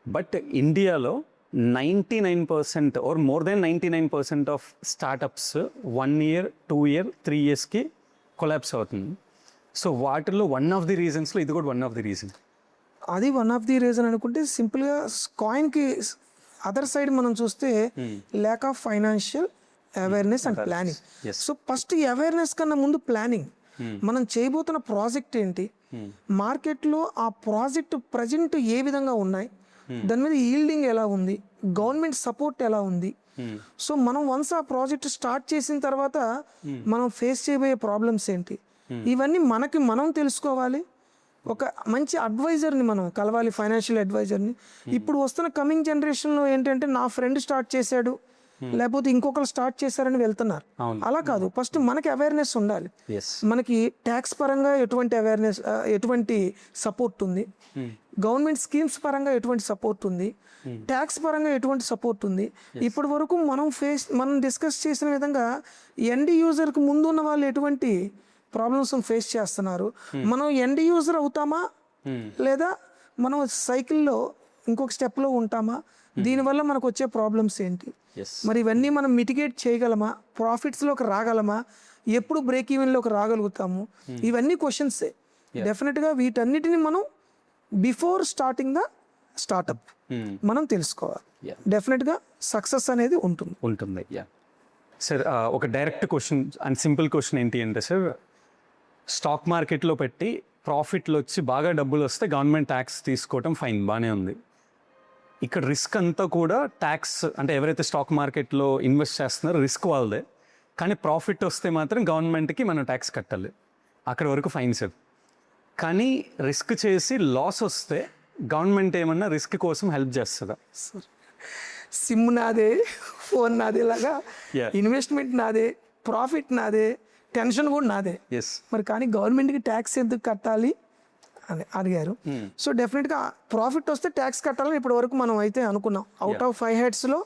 బట్ ఇండియాలో 99% or more than 99% of startups 1 year, 2 year, 3 yearsకి కొలాప్స్ అవుతుంది. సో వాటిల్లో వన్ ఆఫ్ ది రీజన్స్లో ఇది కూడా వన్ ఆఫ్ ది రీజన్. అది వన్ ఆఫ్ ది రీజన్ అనుకుంటే సింపుల్గా కాయిన్కి అదర్ సైడ్ మనం చూస్తే lack of financial awareness and planning. So first awareness కన్నా ముందు ప్లానింగ్. మనం చేయబోతున్న ప్రాజెక్ట్ ఏంటి, మార్కెట్లో ఆ ప్రాజెక్ట్ ప్రజెంట్ ఏ విధంగా ఉన్నాయి, దాని మీద ఈల్డింగ్ ఎలా ఉంది, గవర్నమెంట్ సపోర్ట్ ఎలా ఉంది. సో మనం వన్స్ ఆ ప్రాజెక్ట్ స్టార్ట్ చేసిన తర్వాత మనం ఫేస్ చేయబోయే ప్రాబ్లమ్స్ ఏంటి, ఇవన్నీ మనం తెలుసుకోవాలి. ఒక మంచి అడ్వైజర్ని మనం కలవాలి, ఫైనాన్షియల్ అడ్వైజర్ని. ఇప్పుడు వస్తున్న కమింగ్ జనరేషన్లో ఏంటంటే నా ఫ్రెండ్ స్టార్ట్ చేశాడు లేకపోతే ఇంకొకరు స్టార్ట్ చేశారని వెళ్తున్నారు. అలా కాదు, ఫస్ట్ మనకి అవేర్నెస్ ఉండాలి. మనకి ట్యాక్స్ పరంగా ఎటువంటి సపోర్ట్ ఉంది, గవర్నమెంట్ స్కీమ్స్ పరంగా ఎటువంటి సపోర్ట్ ఉంది, ట్యాక్స్ పరంగా ఎటువంటి సపోర్ట్ ఉంది. ఇప్పటి వరకు మనం డిస్కస్ చేసిన విధంగా ఎండ్ యూజర్కి ముందు ఉన్న వాళ్ళు ఎటువంటి ప్రాబ్లమ్స్ ఫేస్ చేస్తున్నారు, మనం ఎండ్ యూజర్ అవుతామా లేదా మనం సైకిల్లో ఇంకొక స్టెప్లో ఉంటామా, దీనివల్ల మనకు వచ్చే ప్రాబ్లమ్స్ ఏంటి, మరి ఇవన్నీ మనం మిటిగేట్ చేయగలమా, ప్రాఫిట్స్లోకి రాగలమా, ఎప్పుడు బ్రేక్ ఈవెన్లోకి రాగలుగుతాము, ఇవన్నీ క్వశ్చన్సే. డెఫినెట్గా వీటన్నిటిని మనం బిఫోర్ స్టార్టింగ్ ద స్టార్టప్ మనం తెలుసుకోవాలి. డెఫినెట్గా సక్సెస్ అనేది ఉంటుంది. ఉంటుంది. సార్ ఒక direct question and simple question ఏంటి అంటే సార్, స్టాక్ మార్కెట్లో పెట్టి ప్రాఫిట్లు వచ్చి బాగా డబ్బులు వస్తే గవర్నమెంట్ ట్యాక్స్ తీసుకోవటం ఫైన్, బాగానే ఉంది. ఇక్కడ రిస్క్ అంతా కూడా ట్యాక్స్ అంటే ఎవరైతే స్టాక్ మార్కెట్లో ఇన్వెస్ట్ చేస్తున్నారో రిస్క్ వాళ్ళదే, కానీ ప్రాఫిట్ వస్తే మాత్రం గవర్నమెంట్కి మనం ట్యాక్స్ కట్టాలి, అక్కడ వరకు ఫైన్ సార్. కానీ రిస్క్ చేసి లాస్ వస్తే గవర్నమెంట్ ఏమన్నా రిస్క్ కోసం హెల్ప్ చేస్తుందా? సిమ్ నాదే, ఫోన్ నాదే లాగా ఇన్వెస్ట్మెంట్ నాదే, ప్రాఫిట్ నాదే, టెన్షన్ కూడా నాదే. మరి కానీ గవర్నమెంట్కి ట్యాక్స్ ఎందుకు కట్టాలి అని అడిగారు. సో డెఫినెట్గా ప్రాఫిట్ వస్తే ట్యాక్స్ కట్టాలని ఇప్పటి వరకు మనం అయితే అనుకున్నాం. అవుట్ ఆఫ్ 5 హెడ్స్లో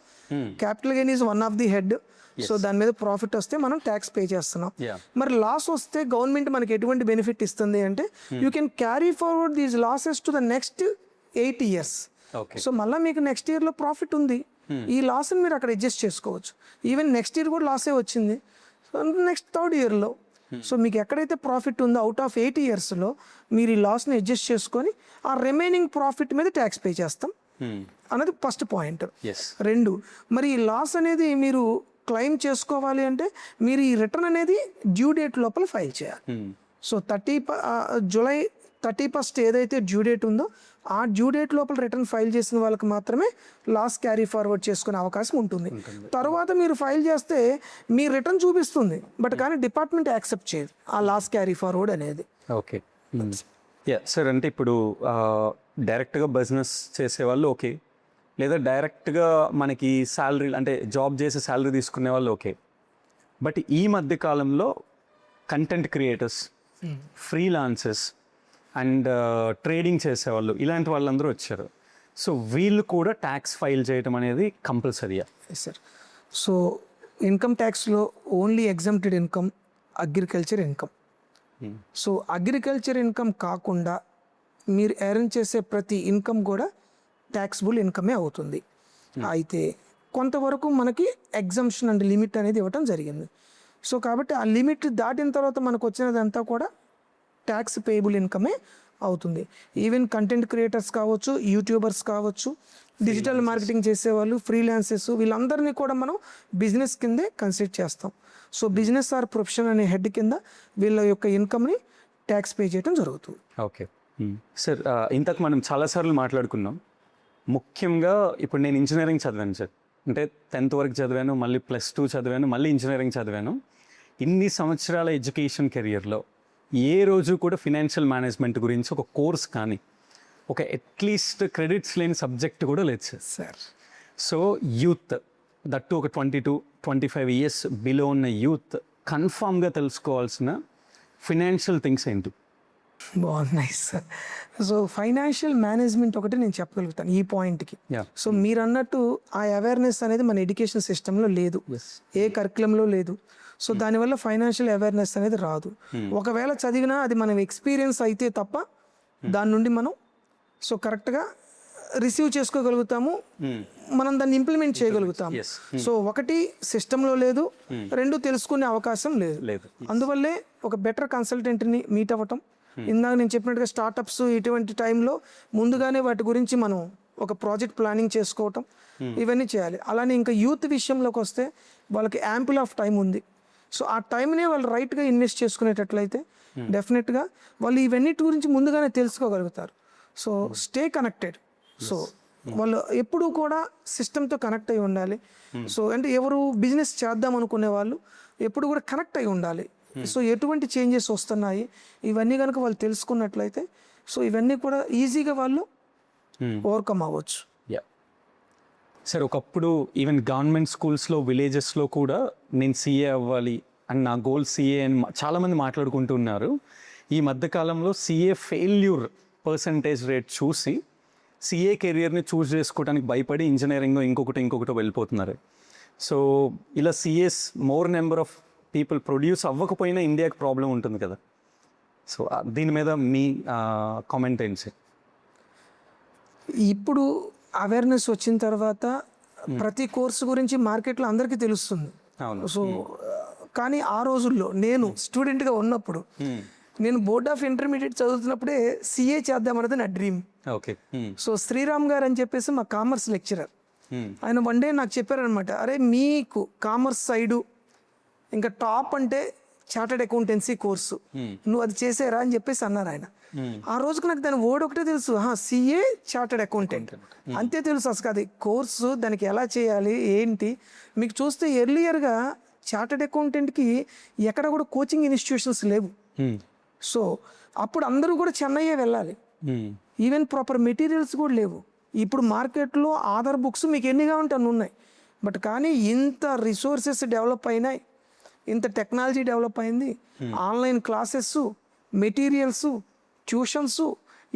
capital gain is one of the head. So దాని మీద ప్రాఫిట్ వస్తే మనం ట్యాక్స్ పే చేస్తున్నాం. మరి లాస్ వస్తే గవర్నమెంట్ మనకి ఎటువంటి బెనిఫిట్ ఇస్తుంది అంటే you can carry forward these losses to the next 8 years. So మళ్ళీ మీకు నెక్స్ట్ ఇయర్లో ప్రాఫిట్ ఉంది, ఈ లాస్ని మీరు అక్కడ అడ్జస్ట్ చేసుకోవచ్చు. ఈవెన్ నెక్స్ట్ ఇయర్ కూడా లాసే వచ్చింది, సో నెక్స్ట్ 3rd yearలో సో మీకు ఎక్కడైతే ప్రాఫిట్ ఉందో అవుట్ ఆఫ్ 8 yearsలో మీరు ఈ లాస్ని అడ్జస్ట్ చేసుకొని ఆ రిమైనింగ్ ప్రాఫిట్ మీద ట్యాక్స్ పే చేస్తాం అన్నది ఫస్ట్ పాయింట్. 2, మరి ఈ లాస్ అనేది మీరు క్లెయిమ్ చేసుకోవాలి అంటే మీరు ఈ రిటర్న్ అనేది డ్యూ డేట్ లోపల ఫైల్ చేయాలి. సో జూలై 31st ఏదైతే డ్యూ డేట్ ఉందో ఆ డ్యూ డేట్ లోపల రిటర్న్ ఫైల్ చేసిన వాళ్ళకి మాత్రమే లాస్ క్యారీ ఫార్వర్డ్ చేసుకునే అవకాశం ఉంటుంది. తర్వాత మీరు ఫైల్ చేస్తే మీ రిటర్న్ చూపిస్తుంది, బట్ కానీ డిపార్ట్మెంట్ యాక్సెప్ట్ చేయదు ఆ లాస్ క్యారీ ఫార్వర్డ్ అనేది. ఓకే సార్, అంటే ఇప్పుడు డైరెక్ట్గా బిజినెస్ చేసేవాళ్ళు ఓకే, లేదా డైరెక్ట్గా మనకి శాలరీ అంటే జాబ్ చేసే శాలరీ తీసుకునే వాళ్ళు ఓకే, బట్ ఈ మధ్య కాలంలో content creators, freelancers and trading చేసేవాళ్ళు ఇలాంటి వాళ్ళందరూ వచ్చారు. సో వీళ్ళు కూడా ట్యాక్స్ ఫైల్ చేయడం అనేది కంపల్సరీయా? సార్, సో ఇన్కమ్ ట్యాక్స్లో only exempted income agriculture income. So agriculture income కాకుండా మీరు ఎర్న్ చేసే ప్రతి ఇన్కమ్ కూడా ట్యాక్సిబుల్ ఇన్కమే అవుతుంది. అయితే కొంతవరకు మనకి ఎగ్జంప్షన్ అండ్ లిమిట్ అనేది ఇవ్వటం జరిగింది. సో కాబట్టి ఆ లిమిట్ దాటిన తర్వాత మనకు వచ్చినదంతా కూడా ట్యాక్స్ పేయబుల్ ఇన్కమే అవుతుంది. ఈవెన్ కంటెంట్ క్రియేటర్స్ కావచ్చు, యూట్యూబర్స్ కావచ్చు, డిజిటల్ మార్కెటింగ్ చేసేవాళ్ళు, ఫ్రీలాన్సర్స్, వీళ్ళందరినీ కూడా మనం బిజినెస్ కిందే కన్సిడర్ చేస్తాం. సో బిజినెస్ ఆర్ ప్రొఫెషన్ అనే హెడ్ కింద వీళ్ళ యొక్క ఇన్కమ్ని ట్యాక్స్ పే చేయడం జరుగుతుంది. ఓకే సార్, ఇంతకు మనం చాలాసార్లు మాట్లాడుకున్నాం. ముఖ్యంగా ఇప్పుడు నేను ఇంజనీరింగ్ చదివాను సార్, అంటే 10th వరకు చదివాను, మళ్ళీ +2 చదివాను, మళ్ళీ ఇంజనీరింగ్ చదివాను. ఇన్ని సంవత్సరాల ఎడ్యుకేషన్ కెరియర్లో ఏ రోజు కూడా ఫినాన్షియల్ మేనేజ్మెంట్ గురించి ఒక కోర్స్ కానీ ఒక అట్లీస్ట్ క్రెడిట్స్ లేని సబ్జెక్ట్ కూడా లేదు సార్. సో యూత్, దట్టు ఒక 22-25 years బిలో ఉన్న యూత్ కన్ఫామ్గా తెలుసుకోవాల్సిన ఫినాన్షియల్ థింగ్స్ ఏంటి? బాగున్నాయి సార్. సో ఫైనాన్షియల్ మేనేజ్మెంట్ ఒకటి నేను చెప్పగలుగుతాను ఈ పాయింట్కి. సో మీరు అన్నట్టు ఆ అవేర్నెస్ అనేది మన ఎడ్యుకేషన్ సిస్టంలో లేదు, ఏ కరికులంలో లేదు. సో దానివల్ల ఫైనాన్షియల్ అవేర్నెస్ అనేది రాదు. ఒకవేళ చదివినా అది మనం ఎక్స్పీరియన్స్ అయితే తప్ప దాని నుండి మనం సో కరెక్ట్గా రిసీవ్ చేసుకోగలుగుతాము, మనం దాన్ని ఇంప్లిమెంట్ చేయగలుగుతాము. సో ఒకటి సిస్టంలో లేదు, 2 తెలుసుకునే అవకాశం లేదు. అందువల్లే ఒక బెటర్ కన్సల్టెంట్ని మీట్ అవ్వటం, ఇందాక నేను చెప్పినట్టుగా స్టార్టప్స్ ఇటువంటి టైంలో ముందుగానే వాటి గురించి మనం ఒక ప్రాజెక్ట్ ప్లానింగ్ చేసుకోవటం, ఇవన్నీ చేయాలి. అలానే ఇంకా యూత్ విషయంలోకి వస్తే వాళ్ళకి యాంపుల్ ఆఫ్ టైం ఉంది. సో ఆ టైంనే వాళ్ళు రైట్గా ఇన్వెస్ట్ చేసుకునేటట్లయితే డెఫినెట్గా వాళ్ళు ఇవన్నిటి గురించి ముందుగానే తెలుసుకోగలుగుతారు. So stay connected. సో వాళ్ళు ఎప్పుడూ కూడా సిస్టమ్తో కనెక్ట్ అయి ఉండాలి. సో అంటే ఎవరు బిజినెస్ చేద్దాం అనుకునే వాళ్ళు ఎప్పుడు కూడా కనెక్ట్ అయి ఉండాలి. సో ఎటువంటి చేంజెస్ వస్తున్నాయి ఇవన్నీ కనుక వాళ్ళు తెలుసుకున్నట్లయితే సో ఇవన్నీ కూడా ఈజీగా వాళ్ళు ఓవర్కమ్ అవ్వచ్చు. సార్, ఒకప్పుడు ఈవెన్ గవర్నమెంట్ స్కూల్స్లో, విలేజెస్లో కూడా నేను సీఏ అవ్వాలి అండ్ నా గోల్ సీఏ అని చాలామంది మాట్లాడుకుంటూ ఉన్నారు. ఈ మధ్యకాలంలో సీఏ ఫెయిల్యూర్ పర్సంటేజ్ రేట్ చూసి సీఏ కెరియర్ని చూస్ చేసుకోవడానికి భయపడి ఇంజనీరింగ్ ఇంకొకటి వెళ్ళిపోతున్నారు. సో ఇలా CAs more number of people produce అవ్వకపోయినా ఇండియాకి ప్రాబ్లం ఉంటుంది కదా. సో దీని మీద మీ కామెంట్ ఏంటి సార్? ఇప్పుడు అవేర్నెస్ వచ్చిన తర్వాత ప్రతి కోర్సు గురించి మార్కెట్లో అందరికీ తెలుస్తుంది. సో కానీ ఆ రోజుల్లో నేను స్టూడెంట్గా ఉన్నప్పుడు నేను బోర్డ్ ఆఫ్ ఇంటర్మీడియట్ చదువుతున్నప్పుడే సీఏ చేద్దామన్నది నా డ్రీమ్. ఓకే. సో శ్రీరామ్ గారు అని చెప్పేసి మా కామర్స్ లెక్చరర్, ఆయన వన్ డే నాకు చెప్పారనమాట, అరే మీకు కామర్స్ సైడు ఇంకా టాప్ అంటే చార్టెడ్ అకౌంటెన్సీ కోర్సు, నువ్వు అది చేసారా అని చెప్పేసి అన్నారు ఆయన. ఆ రోజుకి నాకు దాని వర్డ్ ఒకటే తెలుసు, సిఏ చార్టెడ్ అకౌంటెంట్ అంతే తెలుసు. అసలు అది కోర్సు, దానికి ఎలా చేయాలి ఏంటి. మీకు చూస్తే ఎర్లియర్గా చార్టెడ్ అకౌంటెంట్కి ఎక్కడ కూడా కోచింగ్ ఇన్స్టిట్యూషన్స్ లేవు. సో అప్పుడు అందరూ కూడా చెన్నైయే వెళ్ళాలి, ఈవెన్ ప్రాపర్ మెటీరియల్స్ కూడా లేవు. ఇప్పుడు మార్కెట్లో ఆధార్ బుక్స్ మీకు ఎన్ని కావాలంటే అన్ని ఉన్నాయి. బట్ కానీ ఇంత రిసోర్సెస్ డెవలప్ అయినాయి, ఇంత టెక్నాలజీ డెవలప్ అయింది, ఆన్లైన్ క్లాసెస్, మెటీరియల్స్, ట్యూషన్స్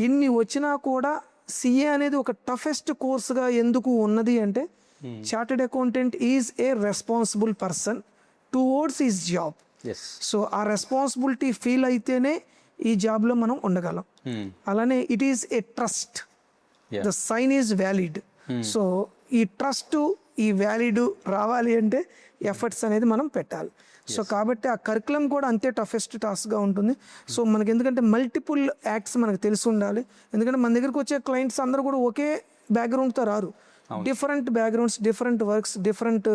ఇన్ని వచ్చినా కూడా సిఏ అనేది ఒక టఫెస్ట్ కోర్సుగా ఎందుకు ఉన్నది అంటే chartered accountant is a responsible person towards his job. So ఆ రెస్పాన్సిబిలిటీ ఫీల్ అయితేనే ఈ జాబ్లో మనం ఉండగలం. అలానే it is a trust, the sign is valid. So ఈ ట్రస్ట్, ఈ వ్యాలిడ్ రావాలి అంటే ఎఫర్ట్స్ అనేది మనం పెట్టాలి. సో కాబట్టి ఆ కరికులం కూడా అంతే టఫెస్ట్ టాస్క్గా ఉంటుంది. సో మనకి ఎందుకంటే మల్టిపుల్ యాక్ట్స్ మనకు తెలిసి ఉండాలి. ఎందుకంటే మన దగ్గరకు వచ్చే క్లయింట్స్ అందరూ కూడా ఒకే బ్యాక్గ్రౌండ్తో రారు, different backgrounds, different works, different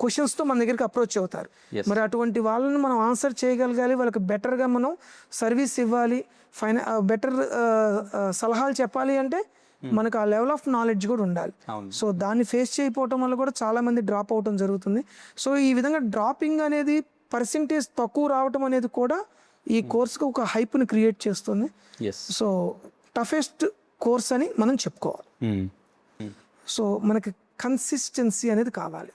క్వశ్చన్స్తో మన దగ్గరికి అప్రోచ్ అవుతారు. మరి అటువంటి వాళ్ళని మనం ఆన్సర్ చేయగలగాలి, వాళ్ళకి బెటర్గా మనం సర్వీస్ ఇవ్వాలి, బెటర్ సలహాలు చెప్పాలి అంటే మనకు ఆ లెవెల్ ఆఫ్ నాలెడ్జ్ కూడా ఉండాలి. సో దాన్ని ఫేస్ చేయకపోవటం వల్ల కూడా చాలామంది డ్రాప్ అవటం జరుగుతుంది. సో ఈ విధంగా డ్రాపింగ్ అనేది పర్సెంటేజ్ తక్కువ రావటం అనేది కూడా ఈ కోర్స్కి ఒక హైప్ని క్రియేట్ చేస్తుంది. సో టఫెస్ట్ కోర్స్ అని మనం చెప్పుకోవాలి. సో మనకి కన్సిస్టెన్సీ అనేది కావాలి.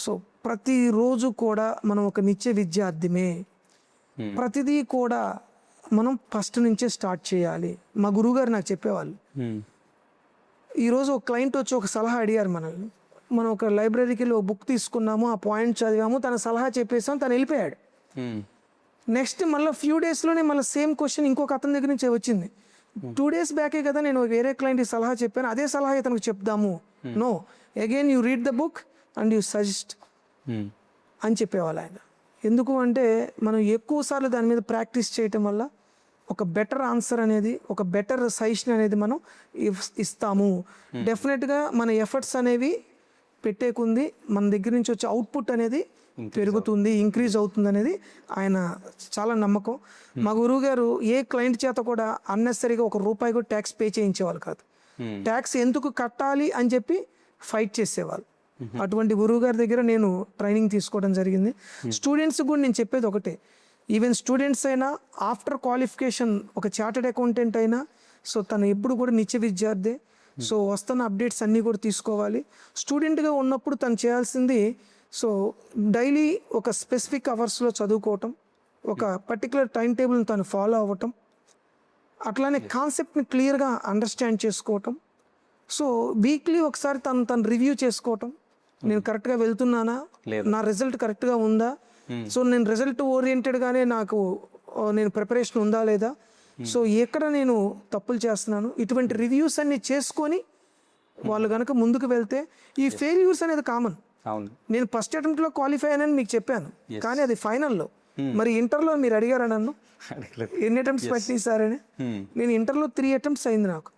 సో ప్రతిరోజు కూడా మనం ఒక నిత్య విద్యార్థిమే, ప్రతిదీ కూడా మనం ఫస్ట్ నుంచే స్టార్ట్ చేయాలి. మా గురువుగారు నాకు చెప్పేవాళ్ళు, ఈరోజు ఒక క్లయింట్ వచ్చి ఒక సలహా అడిగారు మనల్ని, మనం ఒక లైబ్రరీకి వెళ్ళి ఒక బుక్ తీసుకున్నాము, ఆ పాయింట్ చదివాము, తన సలహా చెప్పేసాం, తను వెళ్ళిపోయాడు. నెక్స్ట్ మళ్ళీ ఫ్యూ డేస్లోనే మళ్ళీ సేమ్ క్వశ్చన్ ఇంకొక అతని దగ్గర నుంచి వచ్చింది. 2 days బ్యాకే కదా నేను వేరే క్లయింట్కి సలహా చెప్పాను, అదే సలహా ఇతనికి చెప్దాము. No, again you read the book and you suggest అని చెప్పేవాళ్ళు ఆయన. ఎందుకు అంటే మనం ఎక్కువ సార్లు దాని మీద ప్రాక్టీస్ చేయటం వల్ల ఒక బెటర్ ఆన్సర్ అనేది, ఒక బెటర్ సజెషన్ అనేది మనం ఇస్తాము. డెఫినెట్గా మన ఎఫర్ట్స్ అనేవి పెట్టేకుంది, మన దగ్గర నుంచి వచ్చే అవుట్పుట్ అనేది పెరుగుతుంది, ఇంక్రీజ్ అవుతుంది అనేది ఆయన చాలా నమ్మకం. మా గురువు గారు ఏ క్లయింట్ చేత కూడా అన్నెసరీగా ₹1 కూడా ట్యాక్స్ పే చేయించేవాళ్ళు కాదు. ట్యాక్స్ ఎందుకు కట్టాలి అని చెప్పి ఫైట్ చేసేవాళ్ళు. అటువంటి గురువు గారి దగ్గర నేను ట్రైనింగ్ తీసుకోవడం జరిగింది. స్టూడెంట్స్ కూడా నేను చెప్పేది ఒకటే, ఈవెన్ స్టూడెంట్స్ అయినా ఆఫ్టర్ క్వాలిఫికేషన్ ఒక చార్టెడ్ అకౌంటెంట్ అయినా, సో తను ఎప్పుడు కూడా నిత్య విద్యార్థి. సో వస్తున్న అప్డేట్స్ అన్నీ కూడా తీసుకోవాలి. స్టూడెంట్గా ఉన్నప్పుడు తను చేయాల్సింది, సో డైలీ ఒక స్పెసిఫిక్ అవర్స్లో చదువుకోవటం, ఒక పర్టికులర్ టైం టేబుల్ని తను ఫాలో అవ్వటం, అట్లానే కాన్సెప్ట్ని క్లియర్గా అండర్స్టాండ్ చేసుకోవటం. సో వీక్లీ ఒకసారి తను రివ్యూ చేసుకోవటం, నేను కరెక్ట్గా వెళ్తున్నానా, నా రిజల్ట్ కరెక్ట్గా ఉందా, సో నేను రిజల్ట్ ఓరియంటెడ్గానే నేను ప్రిపరేషన్ ఉందా లేదా, సో ఎక్కడ నేను తప్పులు చేస్తున్నాను, ఇటువంటి రివ్యూస్ అన్ని చేసుకొని వాళ్ళు కనుక ముందుకు వెళ్తే, ఈ ఫెయిల్యూర్స్ అనేది కామన్. నేను ఫస్ట్ అటెంప్ట్లో క్వాలిఫై అని మీకు చెప్పాను, కానీ అది ఫైనల్లో. మరి ఇంటర్లో మీరు అడిగారా నన్ను ఎన్ని అటెంప్ట్స్ పెట్టినాయి సార్ అని? నేను ఇంటర్లో 3 attempts అయింది నాకు.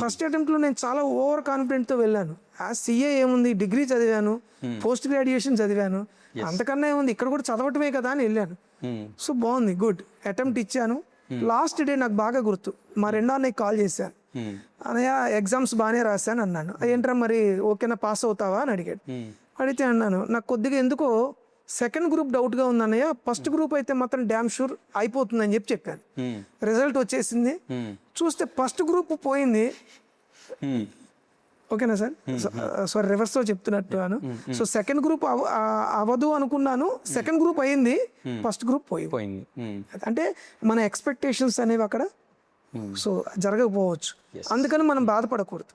ఫస్ట్ అటెంప్ట్లో నేను చాలా ఓవర్ కాన్ఫిడెంట్తో వెళ్ళాను. ఆ సిఏ ఏముంది, డిగ్రీ చదివాను, పోస్ట్ గ్రాడ్యుయేషన్ చదివాను, అంతకన్నా ఏముంది, ఇక్కడ కూడా చదవటమే కదా అని వెళ్ళాను. సో బాగుంది, గుడ్ అటెంప్ట్ ఇచ్చాను. లాస్ట్ డే నాకు బాగా గుర్తు, మా రెండో అన్నయ్యకి కాల్ చేశాను, అన్నయ్య ఎగ్జామ్స్ బాగానే రాశాను అన్నాను. ఏంట్రా మరి ఓకేనా, పాస్ అవుతావా అని అడిగాడు. అడిగితే అన్నాను, నాకు కొద్దిగా ఎందుకో సెకండ్ గ్రూప్ డౌట్గా ఉంది అన్నయ్య, ఫస్ట్ గ్రూప్ అయితే మాత్రం డ్యామ్ షూర్ అయిపోతుందని చెప్పాను. రిజల్ట్ వచ్చేసింది, చూస్తే ఫస్ట్ గ్రూప్ పోయింది. ఓకేనా సార్, సారీ రివర్స్లో చెప్తున్నట్టున్నాను. సో సెకండ్ గ్రూప్ అవ్వదు అనుకున్నాను, సెకండ్ గ్రూప్ అయింది, ఫస్ట్ గ్రూప్ పోయింది. అంటే మన ఎక్స్పెక్టేషన్స్ అనేవి అక్కడ సో జరగకపోవచ్చు, అందుకని మనం బాధపడకూడదు.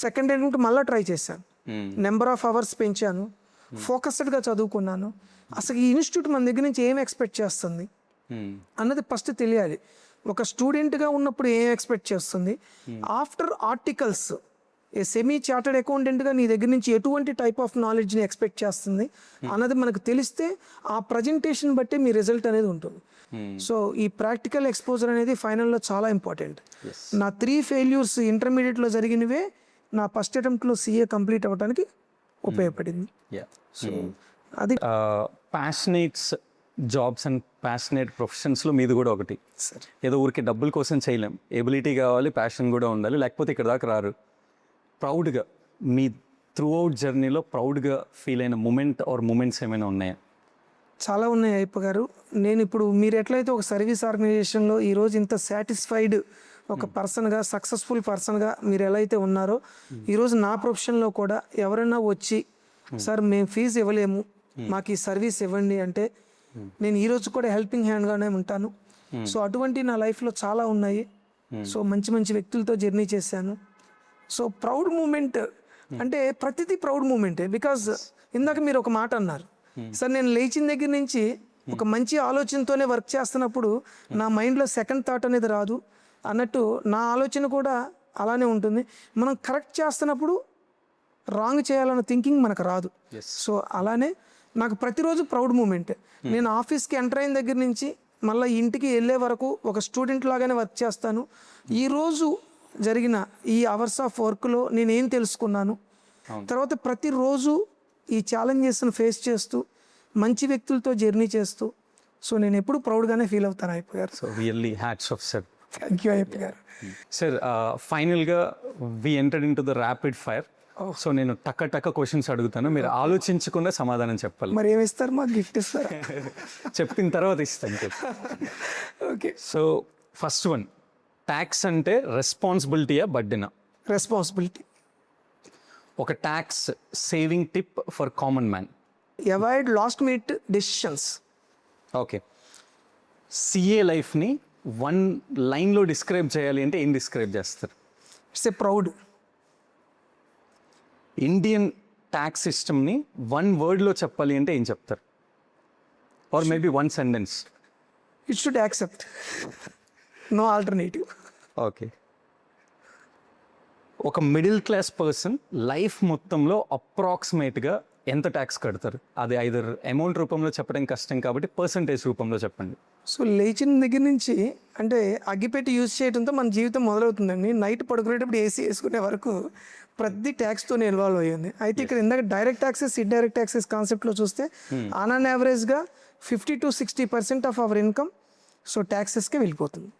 సెకండ్ అటెంప్ట్ మళ్ళీ ట్రై చేశాను, నెంబర్ ఆఫ్ అవర్స్ పెంచాను, ఫోకస్డ్గా చదువుకున్నాను. అసలు ఈ ఇన్స్టిట్యూట్ మన దగ్గర నుంచి ఏం ఎక్స్పెక్ట్ చేస్తుంది అన్నది ఫస్ట్ తెలియాలి. ఒక స్టూడెంట్గా ఉన్నప్పుడు ఏం ఎక్స్పెక్ట్ చేస్తుంది, after articles a semi chartered అకౌంటెంట్గా నీ దగ్గర నుంచి ఎటువంటి టైప్ ఆఫ్ నాలెడ్జ్ని ఎక్స్పెక్ట్ చేస్తుంది అన్నది మనకు తెలిస్తే ఆ ప్రజెంటేషన్ బట్టి మీ రిజల్ట్ అనేది ఉంటుంది. సో ఈ ప్రాక్టికల్ ఎక్స్పోజర్ అనేది ఫైనల్లో చాలా ఇంపార్టెంట్. నా 3 ఫెయిల్యూర్స్ ఇంటర్మీడియట్లో జరిగినవే నా ఫస్ట్ అటెంప్ట్లో CA కంప్లీట్ అవ్వడానికి ఉపయోగపడింది. సో అది ప్యాషనేట్స్ జాబ్స్ అండ్ ప్యాషనేట్ ప్రొఫెషన్స్లో మీది కూడా ఒకటి. ఏదో ఊరికి డబ్బుల కోసం చేయలేం, ఎబిలిటీ కావాలి, ప్యాషన్ కూడా ఉండాలి, లేకపోతే ఇక్కడ దాకా రారు. ప్రౌడ్గా మీ త్రూ అవుట్ జర్నీలో ప్రౌడ్గా ఫీల్ అయిన మూమెంట్ ఆర్ మూమెంట్స్ ఏమైనా ఉన్నాయా? చాలా ఉన్నాయి అయ్యప్ప గారు. నేను ఇప్పుడు మీరు ఎట్లయితే ఒక సర్వీస్ ఆర్గనైజేషన్లో ఈరోజు ఇంత సాటిస్ఫైడ్ ఒక పర్సన్గా, సక్సెస్ఫుల్ పర్సన్గా మీరు ఎలా అయితే ఉన్నారో, ఈరోజు నా ప్రొఫెషన్లో కూడా ఎవరైనా వచ్చి సార్ మేము ఫీజు ఇవ్వలేము, మాకు ఈ సర్వీస్ ఇవ్వండి అంటే నేను ఈరోజు కూడా హెల్పింగ్ హ్యాండ్గానే ఉంటాను. సో అటువంటి నా లైఫ్లో చాలా ఉన్నాయి. సో మంచి మంచి వ్యక్తులతో జర్నీ చేశాను. సో ప్రౌడ్ మూమెంట్ అంటే ప్రతిదీ ప్రౌడ్ మూమెంటే. బికాజ్ ఇందాక మీరు ఒక మాట అన్నారు సార్, నేను లేచిన దగ్గర నుంచి ఒక మంచి ఆలోచనతోనే వర్క్ చేస్తున్నప్పుడు నా మైండ్లో సెకండ్ థాట్ అనేది రాదు అన్నట్టు నా ఆలోచన కూడా అలానే ఉంటుంది. మనం కరెక్ట్ చేస్తున్నప్పుడు రాంగ్ చేయాలన్న థింకింగ్ మనకు రాదు. సో అలానే నాకు ప్రతిరోజు ప్రౌడ్ మూమెంట్. నేను ఆఫీస్కి ఎంటర్ అయిన దగ్గర నుంచి మళ్ళీ ఇంటికి వెళ్ళే వరకు ఒక స్టూడెంట్ లాగానే వర్క్ చేస్తాను. ఈరోజు జరిగిన ఈ అవర్స్ ఆఫ్ వర్క్లో నేనేం తెలుసుకున్నాను, తర్వాత ప్రతిరోజు ఈ ఛాలెంజెస్ను ఫేస్ చేస్తూ మంచి వ్యక్తులతో జర్నీ చేస్తూ, సో నేను ఎప్పుడు ప్రౌడ్గానే ఫీల్ అవుతాను Ayyappa garu. So really hats off sir. Thank you Ayyappa garu. Sir ఫైనల్గా we entered in to the rapid fire. So నేను టక్క క్వశ్చన్స్ అడుగుతాను, మీరు ఆలోచించకుండా సమాధానం చెప్పాలి. మరి ఏమి ఇస్తారు, మాకు గిఫ్ట్ ఇస్తారా? చెప్పిన తర్వాత ఇస్తాను. Okay. So first one, tax అంటే రెస్పాన్సిబిలిటీయా బర్డెనా? రెస్పాన్సిబిలిటీ. ఒక tax saving tip for common man. Avoid last minute decisions. Okay. CA లైఫ్ని 1 లైన్లో డిస్క్రైబ్ చేయాలి అంటే ఏం డిస్క్రైబ్ చేస్తారు? It's a proud. Indian tax సిస్టమ్ని 1 వర్డ్లో చెప్పాలి అంటే ఏం చెప్తారు? Or maybe 1 sentence. It should accept, no alternative. Okay. ఒక మిడిల్ క్లాస్ పర్సన్ లైఫ్ మొత్తంలో అప్రాక్సిమేట్గా ఎంత ట్యాక్స్ కడతారు? అది ఐదర్ అమౌంట్ రూపంలో చెప్పడం కష్టం కాబట్టి పర్సంటేజ్ రూపంలో చెప్పండి. సో లేచిన దగ్గర నుంచి అంటే అగ్గిపెట్టి యూజ్ చేయడంతో మన జీవితం మొదలవుతుందండి. నైట్ పడుకునేటప్పుడు AC వేసుకునే వరకు ప్రతి ట్యాక్స్తో ఇన్వాల్వ్ అయ్యింది. అయితే ఇక్కడ ఇందాక డైరెక్ట్ ట్యాక్సెస్, ఇండైరెక్ట్ ట్యాక్సెస్ కాన్సెప్ట్లో చూస్తే ఆన్ అన్ యావరేజ్గా 50 to 60% of our income so ట్యాక్సెస్కే వెళ్ళిపోతుంది.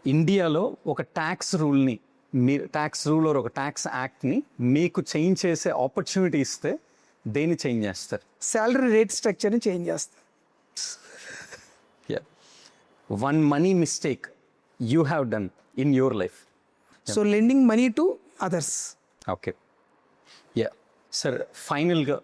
ఇండియాలో ఒక ట్యాక్స్ రూల్ని, మీరు ట్యాక్స్ రూల్ ఒక ట్యాక్స్ యాక్ట్ని మీకు చేంజ్ చేసే ఆపర్చునిటీ ఇస్తే దేన్ని చేంజ్ చేస్తారు? శాలరీ రేట్ స్ట్రక్చర్ని చేంజ్ చేస్తారు. One money mistake you have done in your life. So lending money to others. Okay. Sir ఫైనల్గా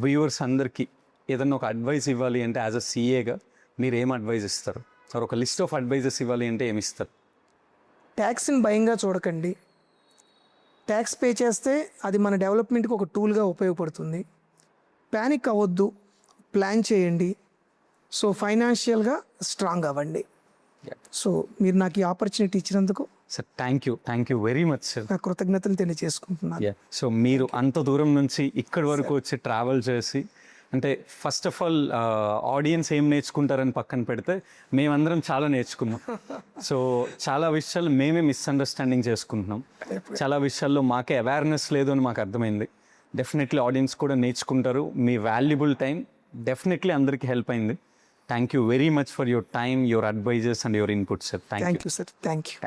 వ్యూవర్స్ అందరికీ ఏదన్నా ఒక అడ్వైస్ ఇవ్వాలి అంటే యాజ్ అ CAగా మీరు ఏం అడ్వైస్ ఇస్తారు? సార్ ఒక లిస్ట్ ఆఫ్ అడ్వైజెస్ ఇవ్వాలి అంటే ఏమి ఇస్తారు? ట్యాక్స్ని భయంగా చూడకండి. ట్యాక్స్ పే చేస్తే అది మన డెవలప్మెంట్కి ఒక టూల్గా ఉపయోగపడుతుంది. ప్యానిక్ అవ్వద్దు, ప్లాన్ చేయండి. సో ఫైనాన్షియల్గా స్ట్రాంగ్ అవ్వండి. సో మీరు నాకు ఈ ఆపర్చునిటీ ఇచ్చినందుకు sir thank you very much sir. నా కృతజ్ఞతలు తెలియజేసుకుంటున్నాను. సో మీరు అంత దూరం నుంచి ఇక్కడి వరకు వచ్చి ట్రావెల్ చేసి, అంటే ఫస్ట్ ఆఫ్ ఆల్ ఆడియన్స్ ఏం నేర్చుకుంటారని పక్కన పెడితే మేమందరం చాలా నేర్చుకున్నాం. సో చాలా విషయాలు మేమే మిస్అండర్స్టాండింగ్ చేసుకుంటున్నాం, చాలా విషయాల్లో మాకే అవేర్నెస్ లేదు అని మాకు అర్థమైంది. డెఫినెట్లీ ఆడియన్స్ కూడా నేర్చుకుంటారు. మీ వాల్యుబుల్ టైం డెఫినెట్లీ అందరికీ హెల్ప్ అయింది. Thank you very much for your time, your advices and your input sir. Thank you sir. Thank you.